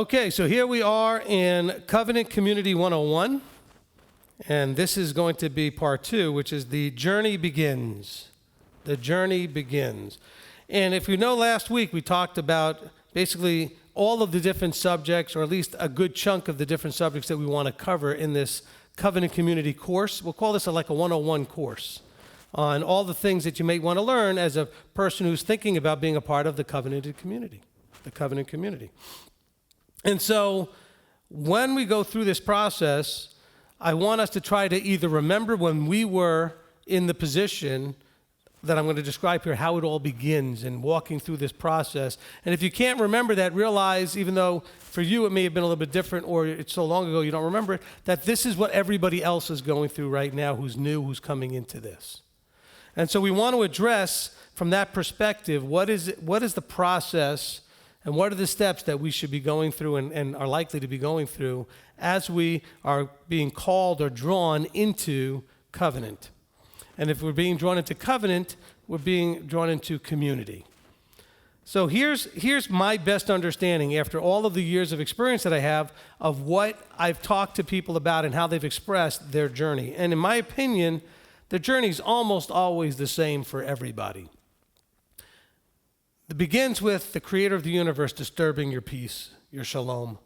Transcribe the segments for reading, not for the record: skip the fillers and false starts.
Okay, so here we are in Covenant Community 101, and this is going to be part 2, which is the journey begins. The journey begins. And if you know, last week we talked about basically all of the different subjects, or at least a good chunk of the different subjects that we want to cover in this Covenant Community course. We'll call this like a 101 course on all the things that you may want to learn as a person who's thinking about being a part of the covenanted community, the covenant community. And so when we go through this process, I want us to try to either remember when we were in the position that I'm going to describe here, how it all begins and walking through this process. And if you can't remember that, realize, even though for you it may have been a little bit different or it's so long ago you don't remember it, that this is what everybody else is going through right now who's new, who's coming into this. And so we want to address from that perspective, what is the process and what are the steps that we should be going through and are likely to be going through as we are being called or drawn into covenant. And if we're being drawn into covenant, we're being drawn into community. So here's my best understanding after all of the years of experience that I have of what I've talked to people about and how they've expressed their journey. And in my opinion, the journey is almost always the same for everybody. It begins with the creator of the universe disturbing your peace, your shalom.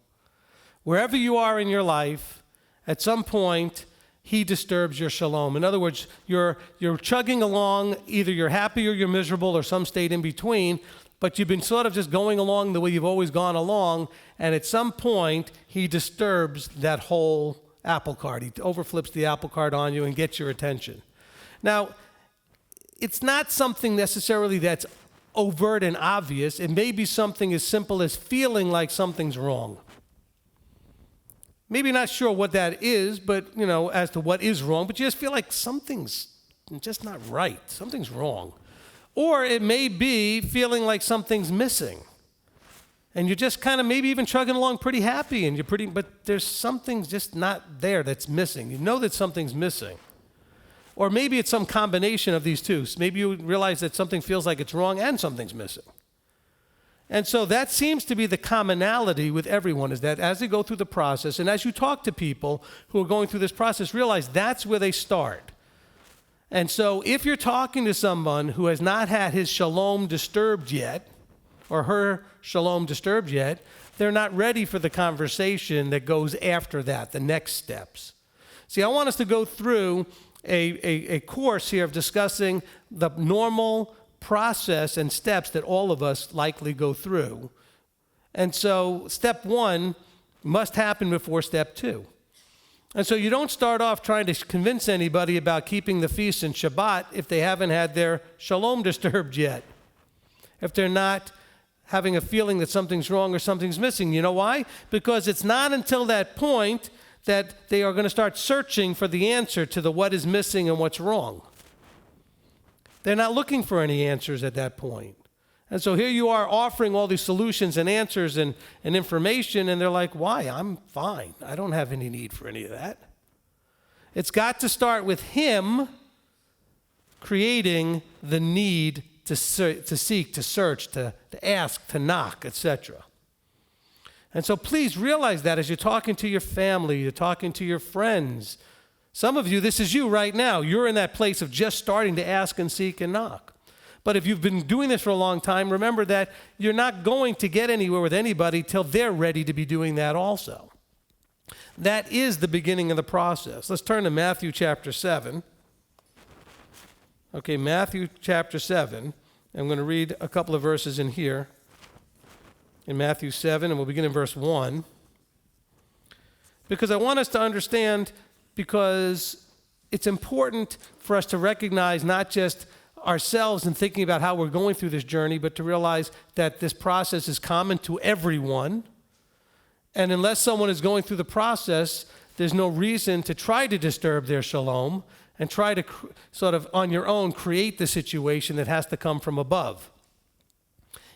Wherever you are in your life, at some point, he disturbs your shalom. In other words, you're chugging along, either you're happy or you're miserable or some state in between, but you've been sort of just going along the way you've always gone along, and at some point, he disturbs that whole apple cart. He overflips the apple cart on you and gets your attention. Now, it's not something necessarily that's overt and obvious. It may be something as simple as feeling like something's wrong. Maybe not sure what that is, but, as to what is wrong, but you just feel like something's just not right. Something's wrong. Or it may be feeling like something's missing. And you're just kind of maybe even chugging along pretty happy, but there's something just not there that's missing. You know that something's missing. Or maybe it's some combination of these two. So maybe you realize that something feels like it's wrong and something's missing. And so that seems to be the commonality with everyone, is that as they go through the process, and as you talk to people who are going through this process, realize that's where they start. And so if you're talking to someone who has not had his shalom disturbed yet, or her shalom disturbed yet, they're not ready for the conversation that goes after that, the next steps. See, I want us to go through a course here of discussing the normal process and steps that all of us likely go through. And so step 1 must happen before step 2. And so you don't start off trying to convince anybody about keeping the feast and Shabbat if they haven't had their shalom disturbed yet. If they're not having a feeling that something's wrong or something's missing. You know why? Because it's not until that point that they are going to start searching for the answer to the what is missing and what's wrong. They're not looking for any answers at that point. And so here you are offering all these solutions and answers and information, and they're like, why? I'm fine. I don't have any need for any of that. It's got to start with him creating the need to seek, to search, to ask, to knock, etc. And so please realize that as you're talking to your family, you're talking to your friends. Some of you, this is you right now. You're in that place of just starting to ask and seek and knock. But if you've been doing this for a long time, remember that you're not going to get anywhere with anybody till they're ready to be doing that also. That is the beginning of the process. Let's turn to Matthew chapter 7. Okay, Matthew chapter 7. I'm going to read a couple of verses in here. In Matthew 7, and we'll begin in verse 1. Because I want us to understand, because it's important for us to recognize not just ourselves and thinking about how we're going through this journey, but to realize that this process is common to everyone. And unless someone is going through the process, there's no reason to try to disturb their shalom and try to sort of on your own create the situation that has to come from above.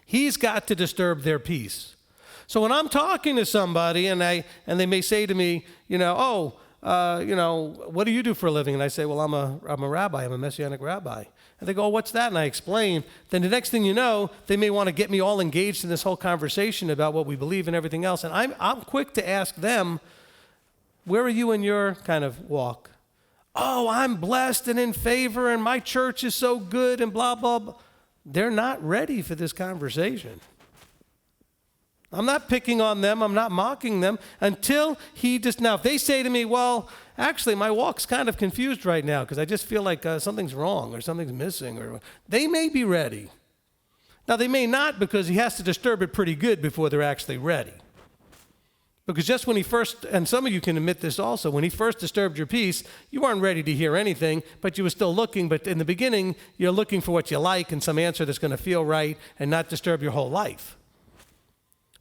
He's got to disturb their peace. So when I'm talking to somebody and they may say to me, what do you do for a living? And I say, well, I'm a rabbi. I'm a Messianic rabbi. And they go, oh, what's that? And I explain. Then the next thing you know, they may want to get me all engaged in this whole conversation about what we believe and everything else. And I'm quick to ask them, where are you in your kind of walk? Oh, I'm blessed and in favor, and my church is so good, and blah, blah, blah. They're not ready for this conversation. I'm not picking on them. I'm not mocking them until now, if they say to me, well, actually, my walk's kind of confused right now because I just feel like something's wrong or something's missing, or they may be ready. Now, they may not, because he has to disturb it pretty good before they're actually ready. Because just when he first, and some of you can admit this also, when he first disturbed your peace, you weren't ready to hear anything, but you were still looking. But in the beginning, you're looking for what you like and some answer that's going to feel right and not disturb your whole life.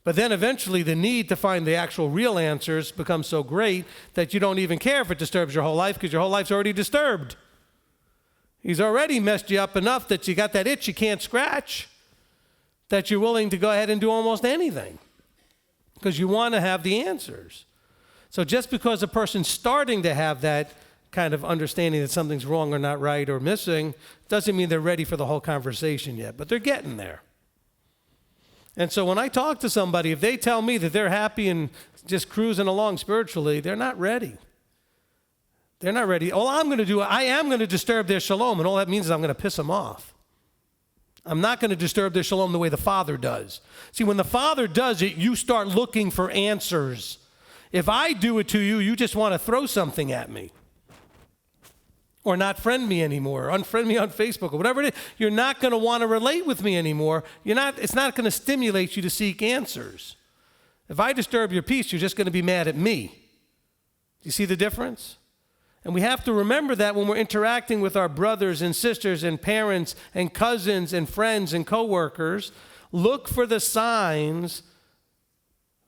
But then eventually the need to find the actual real answers becomes so great that you don't even care if it disturbs your whole life, because your whole life's already disturbed. He's already messed you up enough that you got that itch you can't scratch, that you're willing to go ahead and do almost anything because you want to have the answers. So just because a person's starting to have that kind of understanding that something's wrong or not right or missing doesn't mean they're ready for the whole conversation yet, but they're getting there. And so when I talk to somebody, if they tell me that they're happy and just cruising along spiritually, they're not ready. They're not ready. All I'm going to do, I am going to disturb their shalom, and all that means is I'm going to piss them off. I'm not going to disturb their shalom the way the Father does. See, when the Father does it, you start looking for answers. If I do it to you, you just want to throw something at me. Or not friend me anymore, or unfriend me on Facebook, or whatever it is. You're not going to want to relate with me anymore. It's not going to stimulate you to seek answers. If I disturb your peace, you're just going to be mad at me. Do you see the difference? And we have to remember that when we're interacting with our brothers and sisters and parents and cousins and friends and coworkers, look for the signs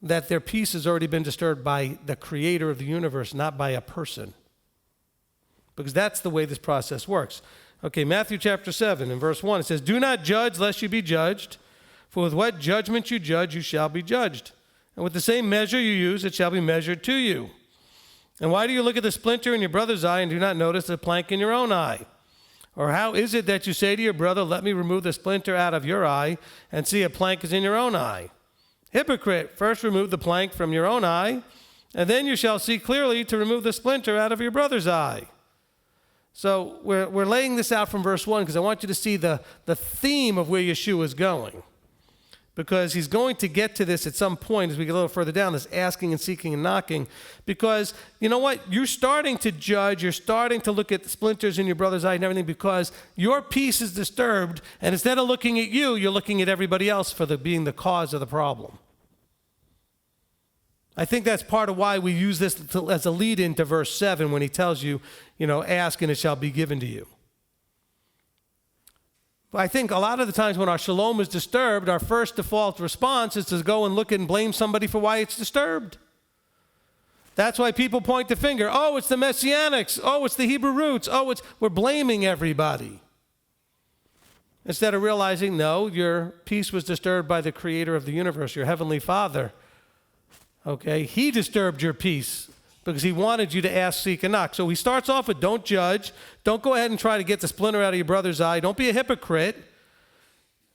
that their peace has already been disturbed by the creator of the universe, not by a person. Because that's the way this process works. Okay, Matthew chapter 7 and verse 1, it says, do not judge lest you be judged, for with what judgment you judge, you shall be judged. And with the same measure you use, it shall be measured to you. And why do you look at the splinter in your brother's eye and do not notice the plank in your own eye? Or how is it that you say to your brother, let me remove the splinter out of your eye, and see a plank is in your own eye? Hypocrite, first remove the plank from your own eye, and then you shall see clearly to remove the splinter out of your brother's eye. So we're laying this out from verse 1 because I want you to see the theme of where Yeshua is going. Because he's going to get to this at some point as we get a little further down, this asking and seeking and knocking. Because, you know what? You're starting to judge. You're starting to look at the splinters in your brother's eye and everything because your peace is disturbed. And instead of looking at you, you're looking at everybody else for being the cause of the problem. I think that's part of why we use this as a lead into verse 7 when he tells you, ask and it shall be given to you. But I think a lot of the times when our shalom is disturbed, our first default response is to go and look and blame somebody for why it's disturbed. That's why people point the finger. Oh, it's the Messianics. Oh, it's the Hebrew roots. We're blaming everybody. Instead of realizing, no, your peace was disturbed by the creator of the universe, your heavenly Father. Okay, he disturbed your peace because he wanted you to ask, seek, and knock. So he starts off with don't judge. Don't go ahead and try to get the splinter out of your brother's eye. Don't be a hypocrite.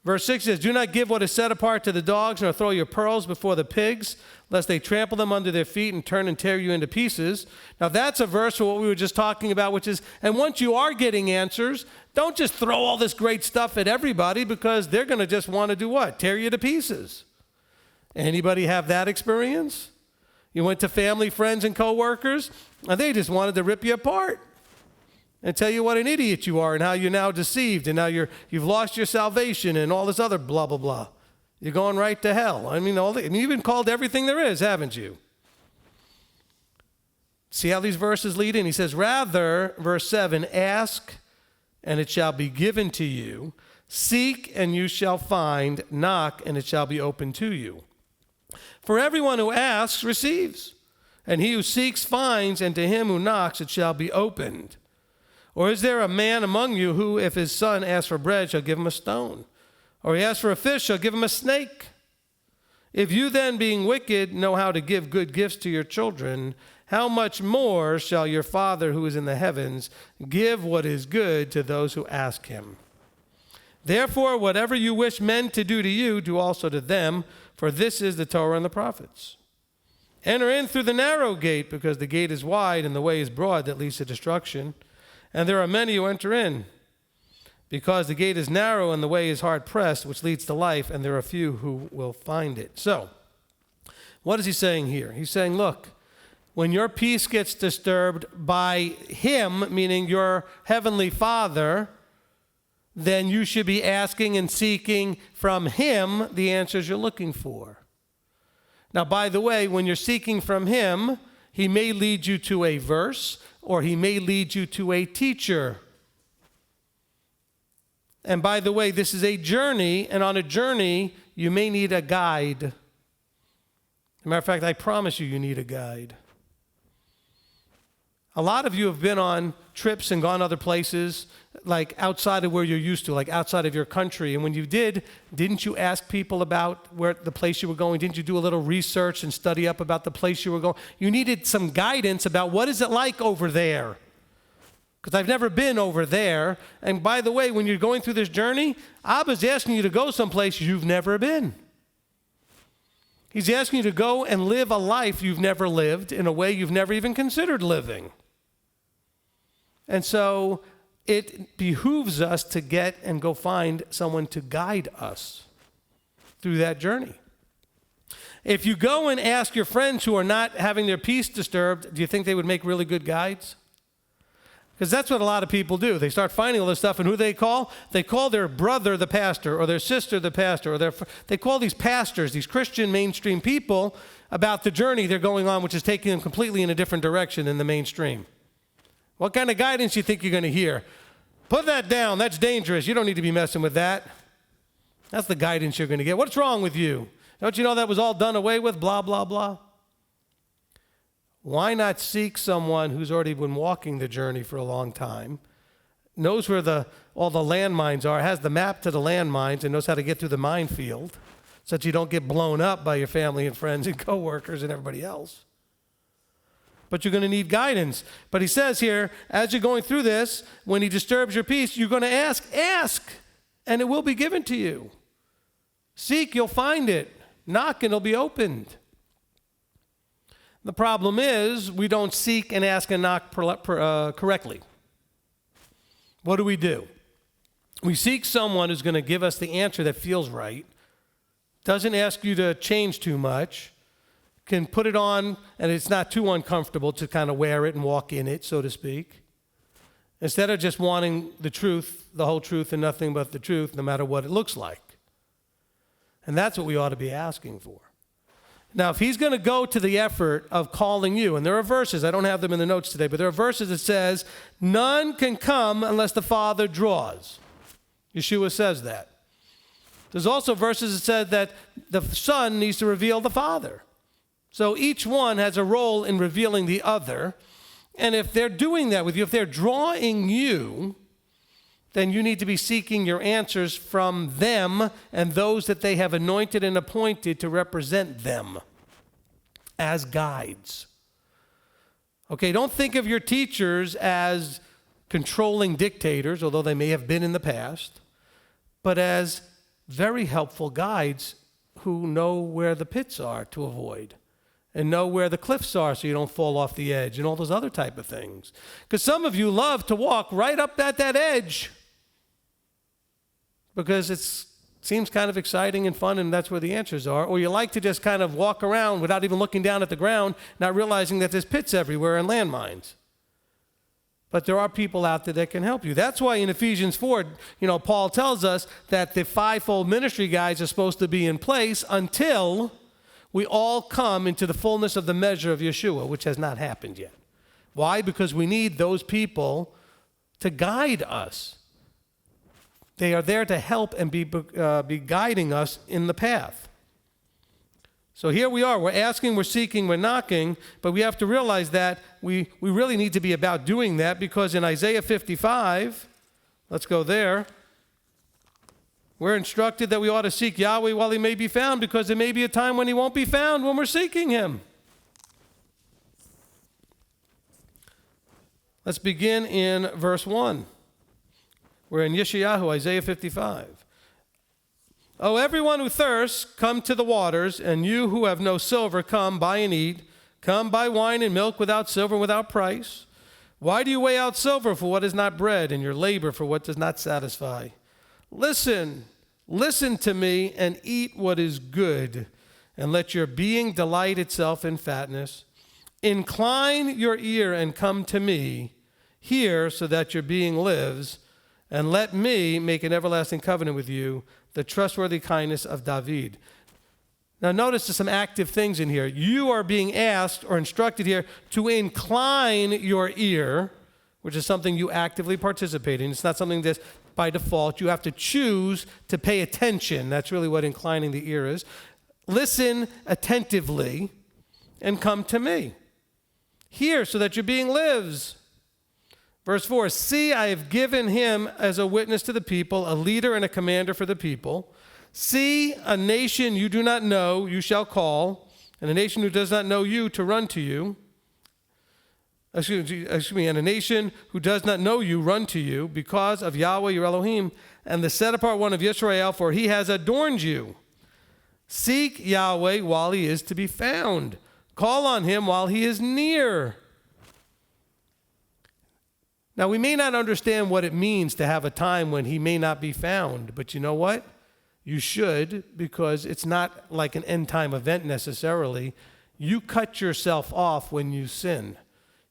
Verse 6 says, do not give what is set apart to the dogs, nor throw your pearls before the pigs, lest they trample them under their feet and turn and tear you into pieces. Now that's a verse for what we were just talking about, which is, and once you are getting answers, don't just throw all this great stuff at everybody because they're going to just want to do what? Tear you to pieces. Anybody have that experience? You went to family, friends, and coworkers, and they just wanted to rip you apart and tell you what an idiot you are and how you're now deceived and now you've lost your salvation and all this other blah, blah, blah. You're going right to hell. And you've been called everything there is, haven't you? See how these verses lead in? He says, rather, verse 7, ask, and it shall be given to you. Seek, and you shall find. Knock, and it shall be opened to you. For everyone who asks receives, and he who seeks finds, and to him who knocks it shall be opened. Or is there a man among you who, if his son asks for bread, shall give him a stone? Or he asks for a fish, shall give him a snake? If you then, being wicked, know how to give good gifts to your children, how much more shall your Father who is in the heavens give what is good to those who ask him? Therefore, whatever you wish men to do to you, do also to them, for this is the Torah and the prophets. Enter in through the narrow gate, because the gate is wide and the way is broad that leads to destruction. And there are many who enter in, because the gate is narrow and the way is hard pressed, which leads to life, and there are few who will find it. So, what is he saying here? He's saying, look, when your peace gets disturbed by him, meaning your heavenly Father, then you should be asking and seeking from him the answers you're looking for. Now, by the way, when you're seeking from him, he may lead you to a verse, or he may lead you to a teacher. And by the way, this is a journey, and on a journey, you may need a guide. As a matter of fact, I promise you need a guide. A lot of you have been on trips and gone other places, like outside of where you're used to, like outside of your country. And when you didn't you ask people about where the place you were going? Didn't you do a little research and study up about the place you were going? You needed some guidance about what is it like over there? Because I've never been over there. And by the way, when you're going through this journey, Abba's asking you to go someplace you've never been. He's asking you to go and live a life you've never lived in a way you've never even considered living. And so it behooves us to get and go find someone to guide us through that journey. If you go and ask your friends who are not having their peace disturbed, do you think they would make really good guides? Because that's what a lot of people do. They start finding all this stuff, and who they call? They call their brother the pastor, or their sister the pastor, or they call these pastors, these Christian mainstream people, about the journey they're going on, which is taking them completely in a different direction than the mainstream. What kind of guidance do you think you're going to hear? Put that down. That's dangerous. You don't need to be messing with that. That's the guidance you're going to get. What's wrong with you? Don't you know that was all done away with? Blah, blah, blah. Why not seek someone who's already been walking the journey for a long time, knows where all the landmines are, has the map to the landmines, and knows how to get through the minefield so that you don't get blown up by your family and friends and coworkers and everybody else? But you're going to need guidance. But he says here, as you're going through this, when he disturbs your peace, you're going to ask, and it will be given to you. Seek, you'll find it. Knock, and it'll be opened. The problem is, we don't seek and ask and knock correctly. What do? We seek someone who's going to give us the answer that feels right, doesn't ask you to change too much, can put it on, and it's not too uncomfortable to kind of wear it and walk in it, so to speak. Instead of just wanting the truth, the whole truth, and nothing but the truth, no matter what it looks like. And that's what we ought to be asking for. Now, if he's going to go to the effort of calling you, and there are verses, I don't have them in the notes today, but there are verses that says, none can come unless the Father draws. Yeshua says that. There's also verses that said that the Son needs to reveal the Father. So each one has a role in revealing the other. And if they're doing that with you, if they're drawing you, then you need to be seeking your answers from them and those that they have anointed and appointed to represent them as guides. Okay, don't think of your teachers as controlling dictators, although they may have been in the past, but as very helpful guides who know where the pits are to avoid. And know where the cliffs are so you don't fall off the edge and all those other type of things. Because some of you love to walk right up at that edge because it seems kind of exciting and fun and that's where the answers are. Or you like to just kind of walk around without even looking down at the ground, not realizing that there's pits everywhere and landmines. But there are people out there that can help you. That's why in Ephesians 4, Paul tells us that the fivefold ministry guides are supposed to be in place until we all come into the fullness of the measure of Yeshua, which has not happened yet. Why? Because we need those people to guide us. They are there to help and be guiding us in the path. So here we are. We're asking, we're seeking, we're knocking, but we have to realize that we really need to be about doing that because in Isaiah 55, let's go there, we're instructed that we ought to seek Yahweh while he may be found because there may be a time when he won't be found when we're seeking him. Let's begin in verse 1. We're in Yeshayahu, Isaiah 55. Oh, everyone who thirsts, come to the waters, and you who have no silver, come, buy and eat. Come, buy wine and milk without silver and without price. Why do you weigh out silver for what is not bread, and your labor for what does not satisfy? Listen to me, and eat what is good, and let your being delight itself in fatness. Incline your ear and come to me. Hear, so that your being lives, and let me make an everlasting covenant with you, the trustworthy kindness of David. Now notice there's some active things in here. You are being asked or instructed here to incline your ear, which is something you actively participate in. It's not something that's by default. You have to choose to pay attention. That's really what inclining the ear is. Listen attentively and come to me. Hear, so that your being lives. Verse 4, see, I have given him as a witness to the people, a leader and a commander for the people. See, a nation you do not know, you shall call, and a nation who does not know you to run to you. And a nation who does not know you run to you because of Yahweh your Elohim and the set apart one of Yisrael, for he has adorned you. Seek Yahweh while he is to be found. Call on him while he is near. Now, we may not understand what it means to have a time when he may not be found, but you know what? You should, because it's not like an end-time event necessarily. You cut yourself off when you sin.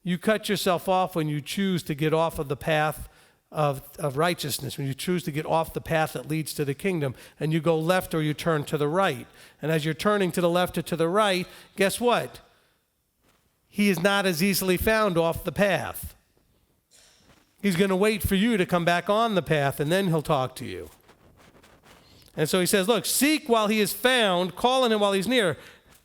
You cut yourself off when you choose to get off of the path of righteousness, when you choose to get off the path that leads to the kingdom, and you go left or you turn to the right. And as you're turning to the left or to the right, guess what? He is not as easily found off the path. He's going to wait for you to come back on the path, and then he'll talk to you. And so he says, look, seek while he is found, call on him while he's near.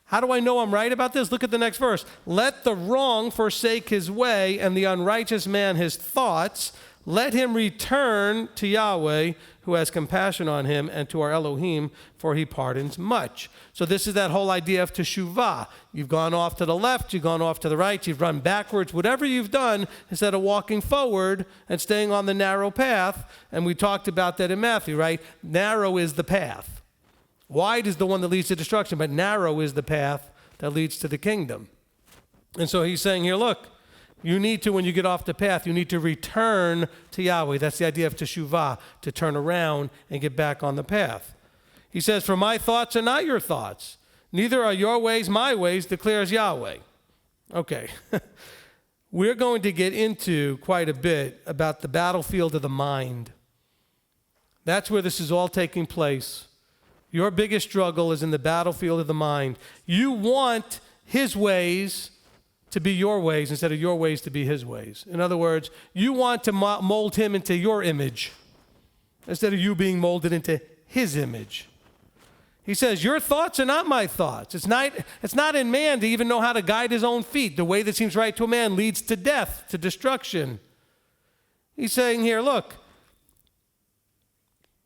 How do I know I'm right about this? Look at the next verse. Let the wrong forsake his way, and the unrighteous man his thoughts. Let him return to Yahweh, who has compassion on him, and to our Elohim, for he pardons much. So this is that whole idea of teshuvah. You've gone off to the left, you've gone off to the right, you've run backwards. Whatever you've done, instead of walking forward and staying on the narrow path, and we talked about that in Matthew, right? Narrow is the path. Wide is the one that leads to destruction, but narrow is the path that leads to the kingdom. And so he's saying here, look, you need to, when you get off the path, you need to return to Yahweh. That's the idea of teshuvah, to turn around and get back on the path. He says, for my thoughts are not your thoughts. Neither are your ways my ways, declares Yahweh. Okay. We're going to get into quite a bit about the battlefield of the mind. That's where this is all taking place. Your biggest struggle is in the battlefield of the mind. You want his ways to be your ways instead of your ways to be his ways. In other words, you want to mold him into your image instead of you being molded into his image. He says, your thoughts are not my thoughts. It's not in man to even know how to guide his own feet. The way that seems right to a man leads to death, to destruction. He's saying here, look,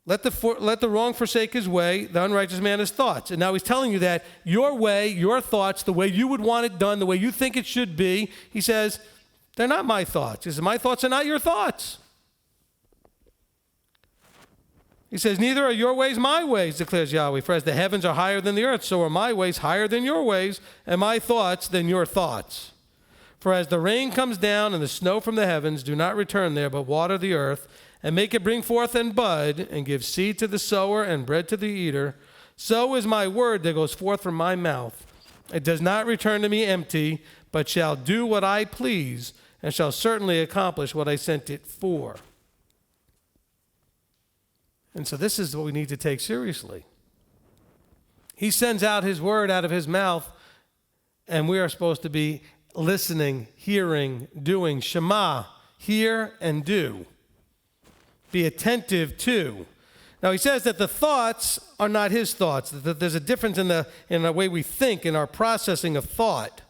let the wrong forsake his way, the unrighteous man his thoughts. And now he's telling you that your way, your thoughts, the way you would want it done, the way you think it should be, he says, they're not my thoughts. He says, my thoughts are not your thoughts. He says, neither are your ways my ways, declares Yahweh. For as the heavens are higher than the earth, so are my ways higher than your ways, and my thoughts than your thoughts. For as the rain comes down and the snow from the heavens do not return there, but water the earth, and make it bring forth and bud, and give seed to the sower and bread to the eater, so is my word that goes forth from my mouth. It does not return to me empty, but shall do what I please, and shall certainly accomplish what I sent it for. And so this is what we need to take seriously. He sends out his word out of his mouth, and we are supposed to be listening, hearing, doing. Shema, hear and do. Be attentive to. Now he says that the thoughts are not his thoughts. That there's a difference in the way we think, in our processing of thought.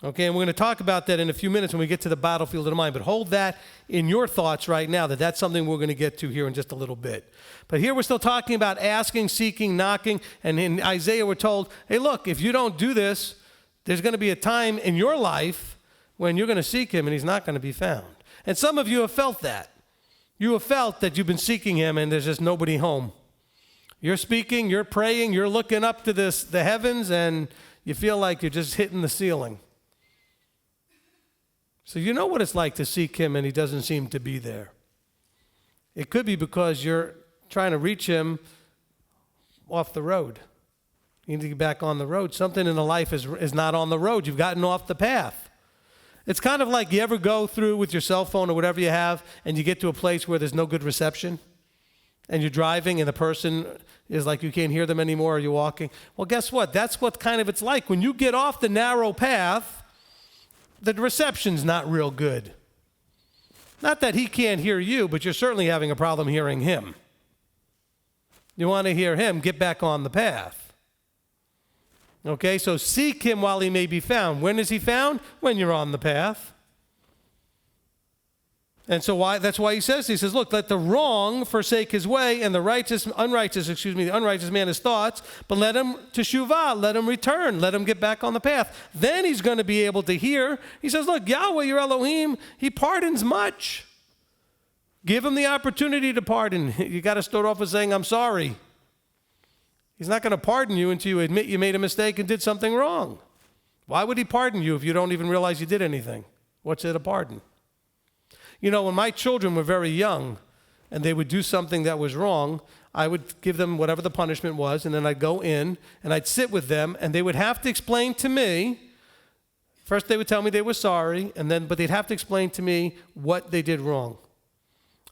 Okay, and we're going to talk about that in a few minutes when we get to the battlefield of the mind. But hold that in your thoughts right now, that's something we're going to get to here in just a little bit. But here we're still talking about asking, seeking, knocking. And in Isaiah we're told, hey, look, if you don't do this, there's going to be a time in your life when you're going to seek him and he's not going to be found. And some of you have felt that. You have felt that you've been seeking him and there's just nobody home. You're speaking, you're praying, you're looking up to the heavens, and you feel like you're just hitting the ceiling. So you know what it's like to seek him and he doesn't seem to be there. It could be because you're trying to reach him off the road. You need to get back on the road. Something in the life is not on the road. You've gotten off the path. It's kind of like you ever go through with your cell phone or whatever you have, and you get to a place where there's no good reception, and you're driving and the person is like you can't hear them anymore, or you're walking. Well, guess what? That's what kind of it's like. When you get off the narrow path, the reception's not real good. Not that he can't hear you, but you're certainly having a problem hearing him. You want to hear him, get back on the path. Okay, so seek him while he may be found. When is he found? When you're on the path. And so that's why he says, look, let the wrong forsake his way, and the unrighteous man his thoughts, but let him teshuvah, let him return, let him get back on the path. Then he's going to be able to hear. He says, look, Yahweh, your Elohim, he pardons much. Give him the opportunity to pardon. You got to start off with saying, I'm sorry. He's not going to pardon you until you admit you made a mistake and did something wrong. Why would he pardon you if you don't even realize you did anything? What's it a pardon? You know, when my children were very young and they would do something that was wrong, I would give them whatever the punishment was, and then I'd go in and I'd sit with them, and they would have to explain to me. First they would tell me they were sorry, but they'd have to explain to me what they did wrong.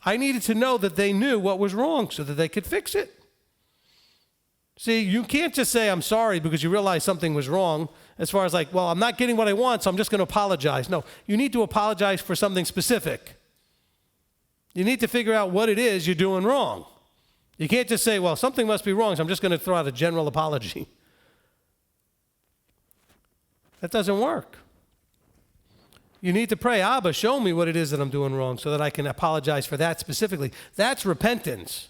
I needed to know that they knew what was wrong so that they could fix it. See, you can't just say, I'm sorry, because you realize something was wrong, as far as like, well, I'm not getting what I want, so I'm just going to apologize. No, you need to apologize for something specific. You need to figure out what it is you're doing wrong. You can't just say, well, something must be wrong, so I'm just going to throw out a general apology. That doesn't work. You need to pray, Abba, show me what it is that I'm doing wrong so that I can apologize for that specifically. That's repentance.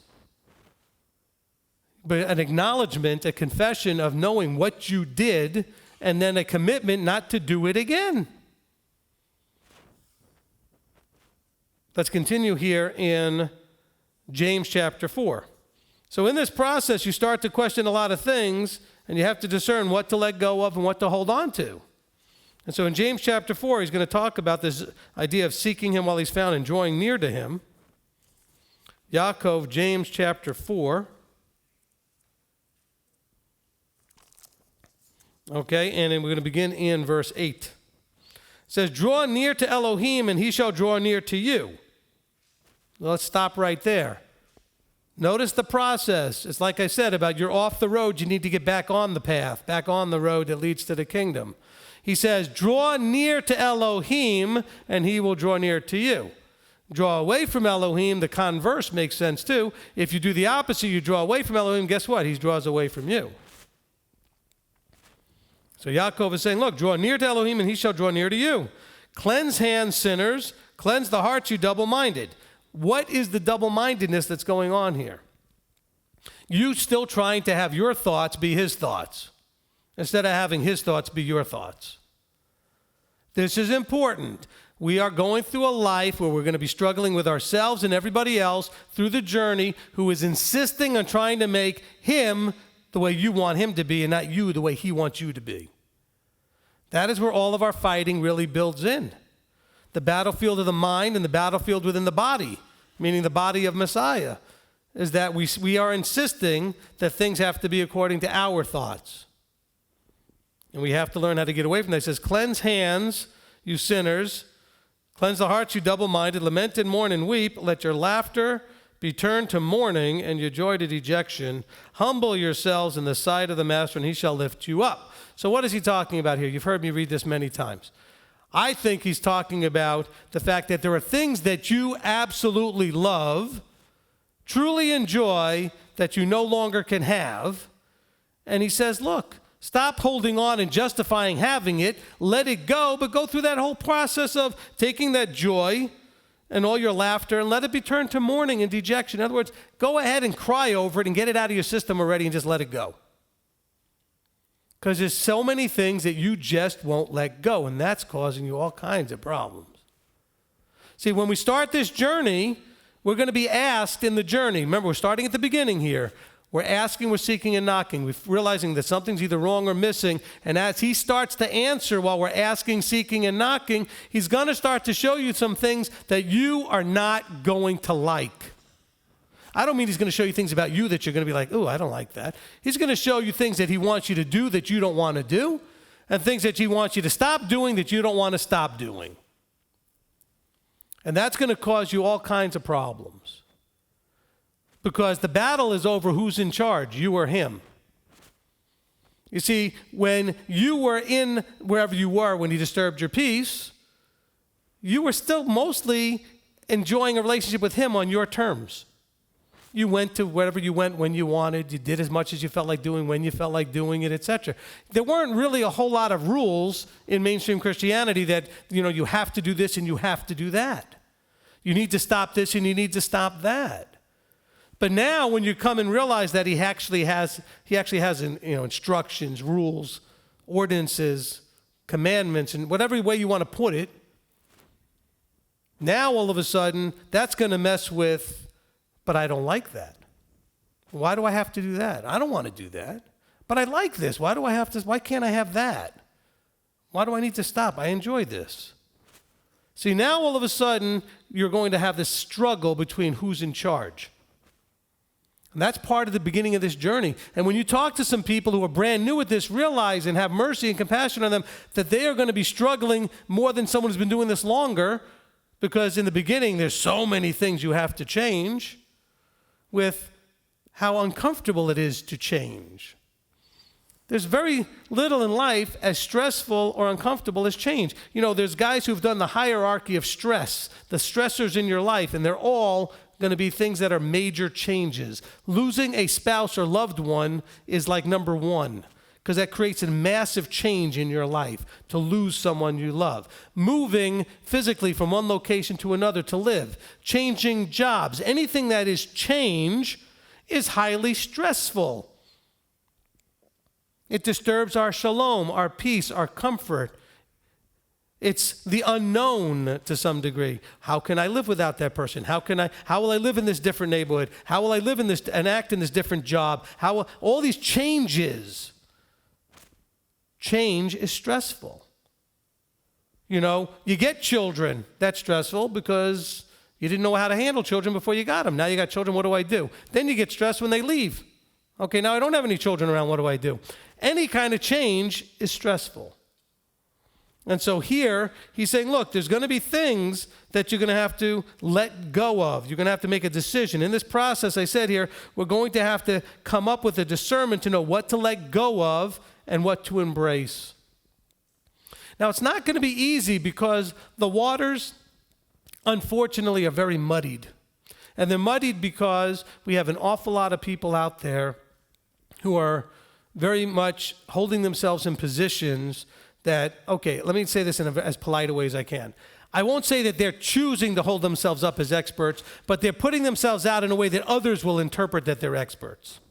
But an acknowledgement, a confession of knowing what you did, and then a commitment not to do it again. Let's continue here in James chapter 4. So in this process, you start to question a lot of things, and you have to discern what to let go of and what to hold on to. And so in James chapter 4, he's going to talk about this idea of seeking him while he's found and drawing near to him. Yaakov, James chapter 4. Okay, and then we're going to begin in verse 8. It says, draw near to Elohim, and he shall draw near to you. Let's stop right there. Notice the process. It's like I said about you're off the road, you need to get back on the path, back on the road that leads to the kingdom. He says, draw near to Elohim, and he will draw near to you. Draw away from Elohim, the converse makes sense too. If you do the opposite, you draw away from Elohim, guess what? He draws away from you. So Yaakov is saying, look, draw near to Elohim, and he shall draw near to you. Cleanse hands, sinners. Cleanse the hearts, you double-minded. What is the double-mindedness that's going on here? You still trying to have your thoughts be his thoughts, instead of having his thoughts be your thoughts. This is important. We are going through a life where we're going to be struggling with ourselves and everybody else through the journey who is insisting on trying to make him the way you want him to be and not you the way he wants you to be. That is where all of our fighting really builds in. The battlefield of the mind and the battlefield within the body, meaning the body of Messiah, is that we are insisting that things have to be according to our thoughts. And we have to learn how to get away from that. It says, cleanse hands, you sinners. Cleanse the hearts, you double-minded. Lament and mourn and weep. Let your laughter be turned to mourning and your joy to dejection. Humble yourselves in the sight of the Master, and he shall lift you up. So what is he talking about here? You've heard me read this many times. I think he's talking about the fact that there are things that you absolutely love, truly enjoy, that you no longer can have. And he says, look, stop holding on and justifying having it. Let it go, but go through that whole process of taking that joy and all your laughter and let it be turned to mourning and dejection. In other words, go ahead and cry over it and get it out of your system already and just let it go. Because there's so many things that you just won't let go, and that's causing you all kinds of problems. See, when we start this journey, We're going to be asked in the journey. Remember, we're starting at the beginning here. We're asking, we're seeking, and knocking. We're realizing that something's either wrong or missing. And as he starts to answer while we're asking, seeking, and knocking, he's going to start to show you some things that you are not going to like. I don't mean he's going to show you things about you that you're going to be like, oh, I don't like that. He's going to show you things that he wants you to do that you don't want to do, and things that he wants you to stop doing that you don't want to stop doing. And that's going to cause you all kinds of problems. Because the battle is over who's in charge, you or him. You see, when you were in wherever you were when he disturbed your peace, you were still mostly enjoying a relationship with him on your terms. You went to wherever you went when you wanted. You did as much as you felt like doing when you felt like doing it, etc. There weren't really a whole lot of rules in mainstream Christianity that, you have to do this and you have to do that. You need to stop this and you need to stop that. But now when you come and realize that he actually has instructions, rules, ordinances, commandments, and whatever way you want to put it, now all of a sudden that's going to mess with, but I don't like that. Why do I have to do that? I don't want to do that. But I like this. Why can't I have that? Why do I need to stop? I enjoy this. See, now all of a sudden you're going to have this struggle between who's in charge. And that's part of the beginning of this journey. And when you talk to some people who are brand new at this, realize and have mercy and compassion on them that they are going to be struggling more than someone who's been doing this longer, because in the beginning there's so many things you have to change, with how uncomfortable it is to change. There's very little in life as stressful or uncomfortable as change. There's guys who've done the hierarchy of stress, the stressors in your life, and they're all going to be things that are major changes. Losing a spouse or loved one is like number one, because that creates a massive change in your life, to lose someone you love. Moving physically from one location to another to live. Changing jobs. Anything that is change is highly stressful. It disturbs our shalom, our peace, our comfort. It's the unknown to some degree. How can I live without that person? How will I live in this different neighborhood? How will I live in this and act in this different job? All these changes. Change is stressful. You get children. That's stressful because you didn't know how to handle children before you got them. Now you got children, what do I do? Then you get stressed when they leave. Okay, now I don't have any children around, what do I do? Any kind of change is stressful. And so here, he's saying, look, there's going to be things that you're going to have to let go of. You're going to have to make a decision. In this process, I said here, we're going to have to come up with a discernment to know what to let go of and what to embrace. Now, it's not going to be easy because the waters, unfortunately, are very muddied. And they're muddied because we have an awful lot of people out there who are very much holding themselves in positions that, okay, let me say this in as polite a way as I can. I won't say that they're choosing to hold themselves up as experts, but they're putting themselves out in a way that others will interpret that they're experts.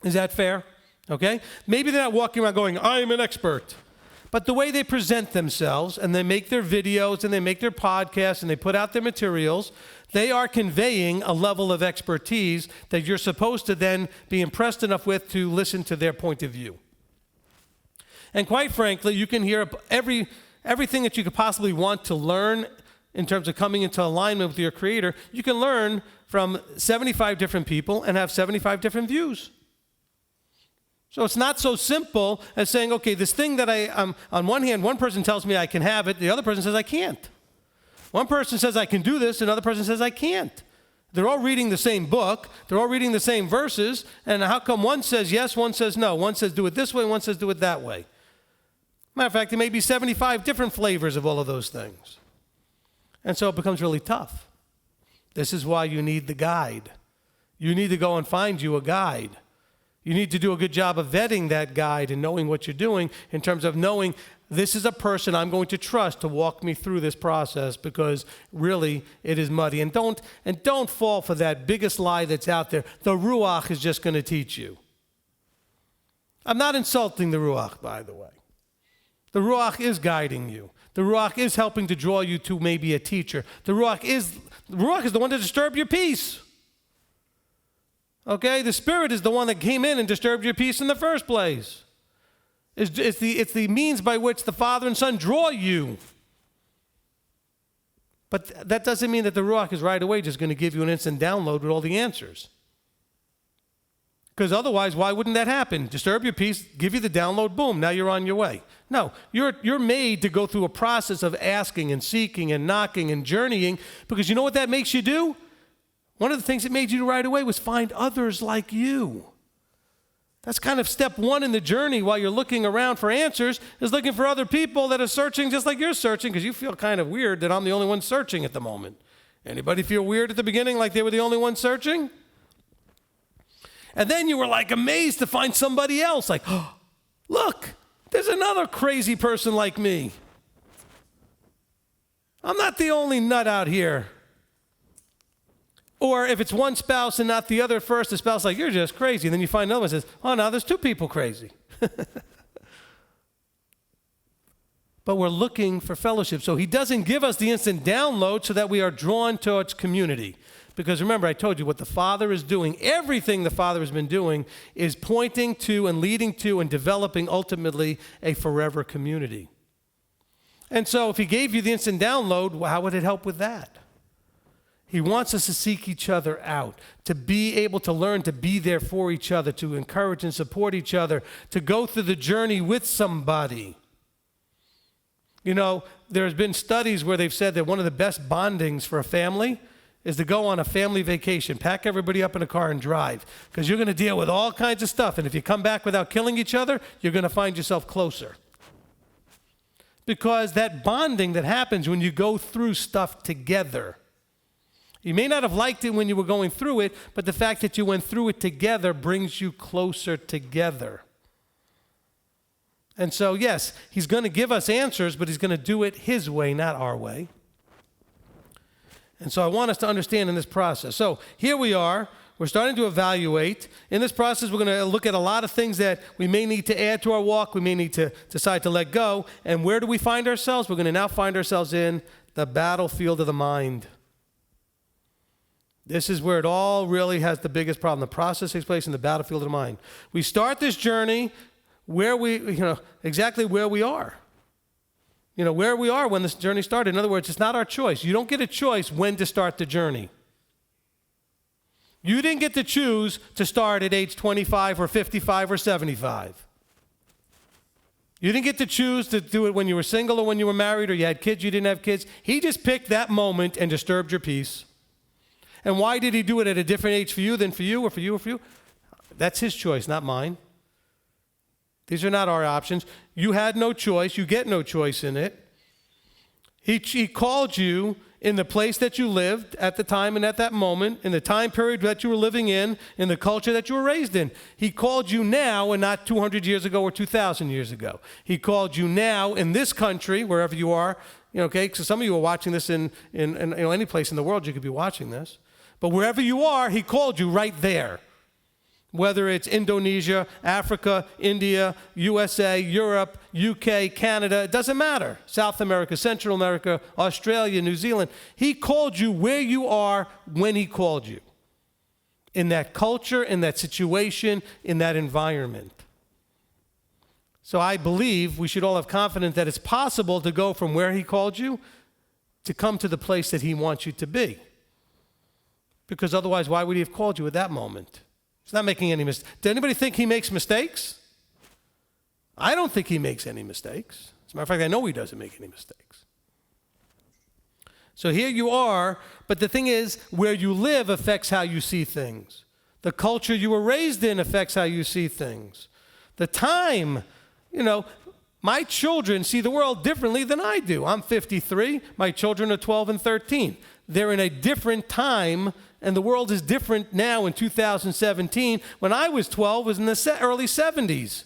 Is that fair? Okay? Maybe they're not walking around going, I am an expert. But the way they present themselves, and they make their videos, and they make their podcasts, and they put out their materials, they are conveying a level of expertise that you're supposed to then be impressed enough with to listen to their point of view. And quite frankly, you can hear everything that you could possibly want to learn in terms of coming into alignment with your Creator. You can learn from 75 different people and have 75 different views. So it's not so simple as saying, okay, this thing that on one hand, one person tells me I can have it, the other person says I can't. One person says I can do this, another person says I can't. They're all reading the same book, they're all reading the same verses, and how come one says yes, one says no, one says do it this way, one says do it that way? Matter of fact, there may be 75 different flavors of all of those things. And so it becomes really tough. This is why you need the guide. You need to go and find you a guide. You need to do a good job of vetting that guide and knowing what you're doing in terms of knowing this is a person I'm going to trust to walk me through this process, because really it is muddy. And don't fall for that biggest lie that's out there. The Ruach is just going to teach you. I'm not insulting the Ruach, by the way. The Ruach is guiding you. The Ruach is helping to draw you to maybe a teacher. The Ruach is the one to disturb your peace. Okay? The Spirit is the one that came in and disturbed your peace in the first place. It's the means by which the Father and Son draw you. But that doesn't mean that the Ruach is right away just going to give you an instant download with all the answers. Because otherwise, why wouldn't that happen? Disturb your peace, give you the download, boom, now you're on your way. No, you're made to go through a process of asking and seeking and knocking and journeying, because you know what that makes you do? One of the things it made you do right away was find others like you. That's kind of step one in the journey while you're looking around for answers, is looking for other people that are searching just like you're searching, because you feel kind of weird that I'm the only one searching at the moment. Anybody feel weird at the beginning like they were the only one searching? And then you were like amazed to find somebody else. Like, oh, look, there's another crazy person like me. I'm not the only nut out here. Or if it's one spouse and not the other at first, the spouse is like, you're just crazy. And then you find another one that says, oh, now there's two people crazy. But we're looking for fellowship. So he doesn't give us the instant download so that we are drawn towards community. Because remember, I told you what the Father is doing, everything the Father has been doing is pointing to and leading to and developing ultimately a forever community. And so if he gave you the instant download, how would it help with that? He wants us to seek each other out, to be able to learn to be there for each other, to encourage and support each other, to go through the journey with somebody. You know, there's been studies where they've said that one of the best bondings for a family is to go on a family vacation, pack everybody up in a car and drive, because you're going to deal with all kinds of stuff. And if you come back without killing each other, you're going to find yourself closer. Because that bonding that happens when you go through stuff together. You may not have liked it when you were going through it, but the fact that you went through it together brings you closer together. And so, yes, he's going to give us answers, but he's going to do it his way, not our way. And so I want us to understand in this process. So here we are. We're starting to evaluate. In this process, we're going to look at a lot of things that we may need to add to our walk. We may need to decide to let go. And where do we find ourselves? We're going to now find ourselves in the battlefield of the mind. This is where it all really has the biggest problem. The process takes place in the battlefield of the mind. We start this journey where exactly where we are. Where we are when this journey started. In other words, it's not our choice. You don't get a choice when to start the journey. You didn't get to choose to start at age 25 or 55 or 75. You didn't get to choose to do it when you were single or when you were married or you had kids, you didn't have kids. He just picked that moment and disturbed your peace. And why did he do it at a different age for you than for you or for you or for you? That's his choice, not mine. These are not our options. You had no choice. You get no choice in it. He called you in the place that you lived at the time and at that moment, in the time period that you were living in the culture that you were raised in. He called you now and not 200 years ago or 2,000 years ago. He called you now in this country, wherever you are. Okay, so some of you are watching this in any place in the world you could be watching this. But wherever you are, he called you right there. Whether it's Indonesia, Africa, India, USA, Europe, UK, Canada, it doesn't matter. South America, Central America, Australia, New Zealand. He called you where you are when he called you. In that culture, in that situation, in that environment. So I believe we should all have confidence that it's possible to go from where he called you to come to the place that he wants you to be. Because otherwise, why would he have called you at that moment? He's not making any mistakes. Does anybody think he makes mistakes? I don't think he makes any mistakes. As a matter of fact, I know he doesn't make any mistakes. So here you are, but the thing is, where you live affects how you see things. The culture you were raised in affects how you see things. The time, my children see the world differently than I do. I'm 53. My children are 12 and 13. They're in a different time, and the world is different now in 2017. When I was 12, it was in the early 70s.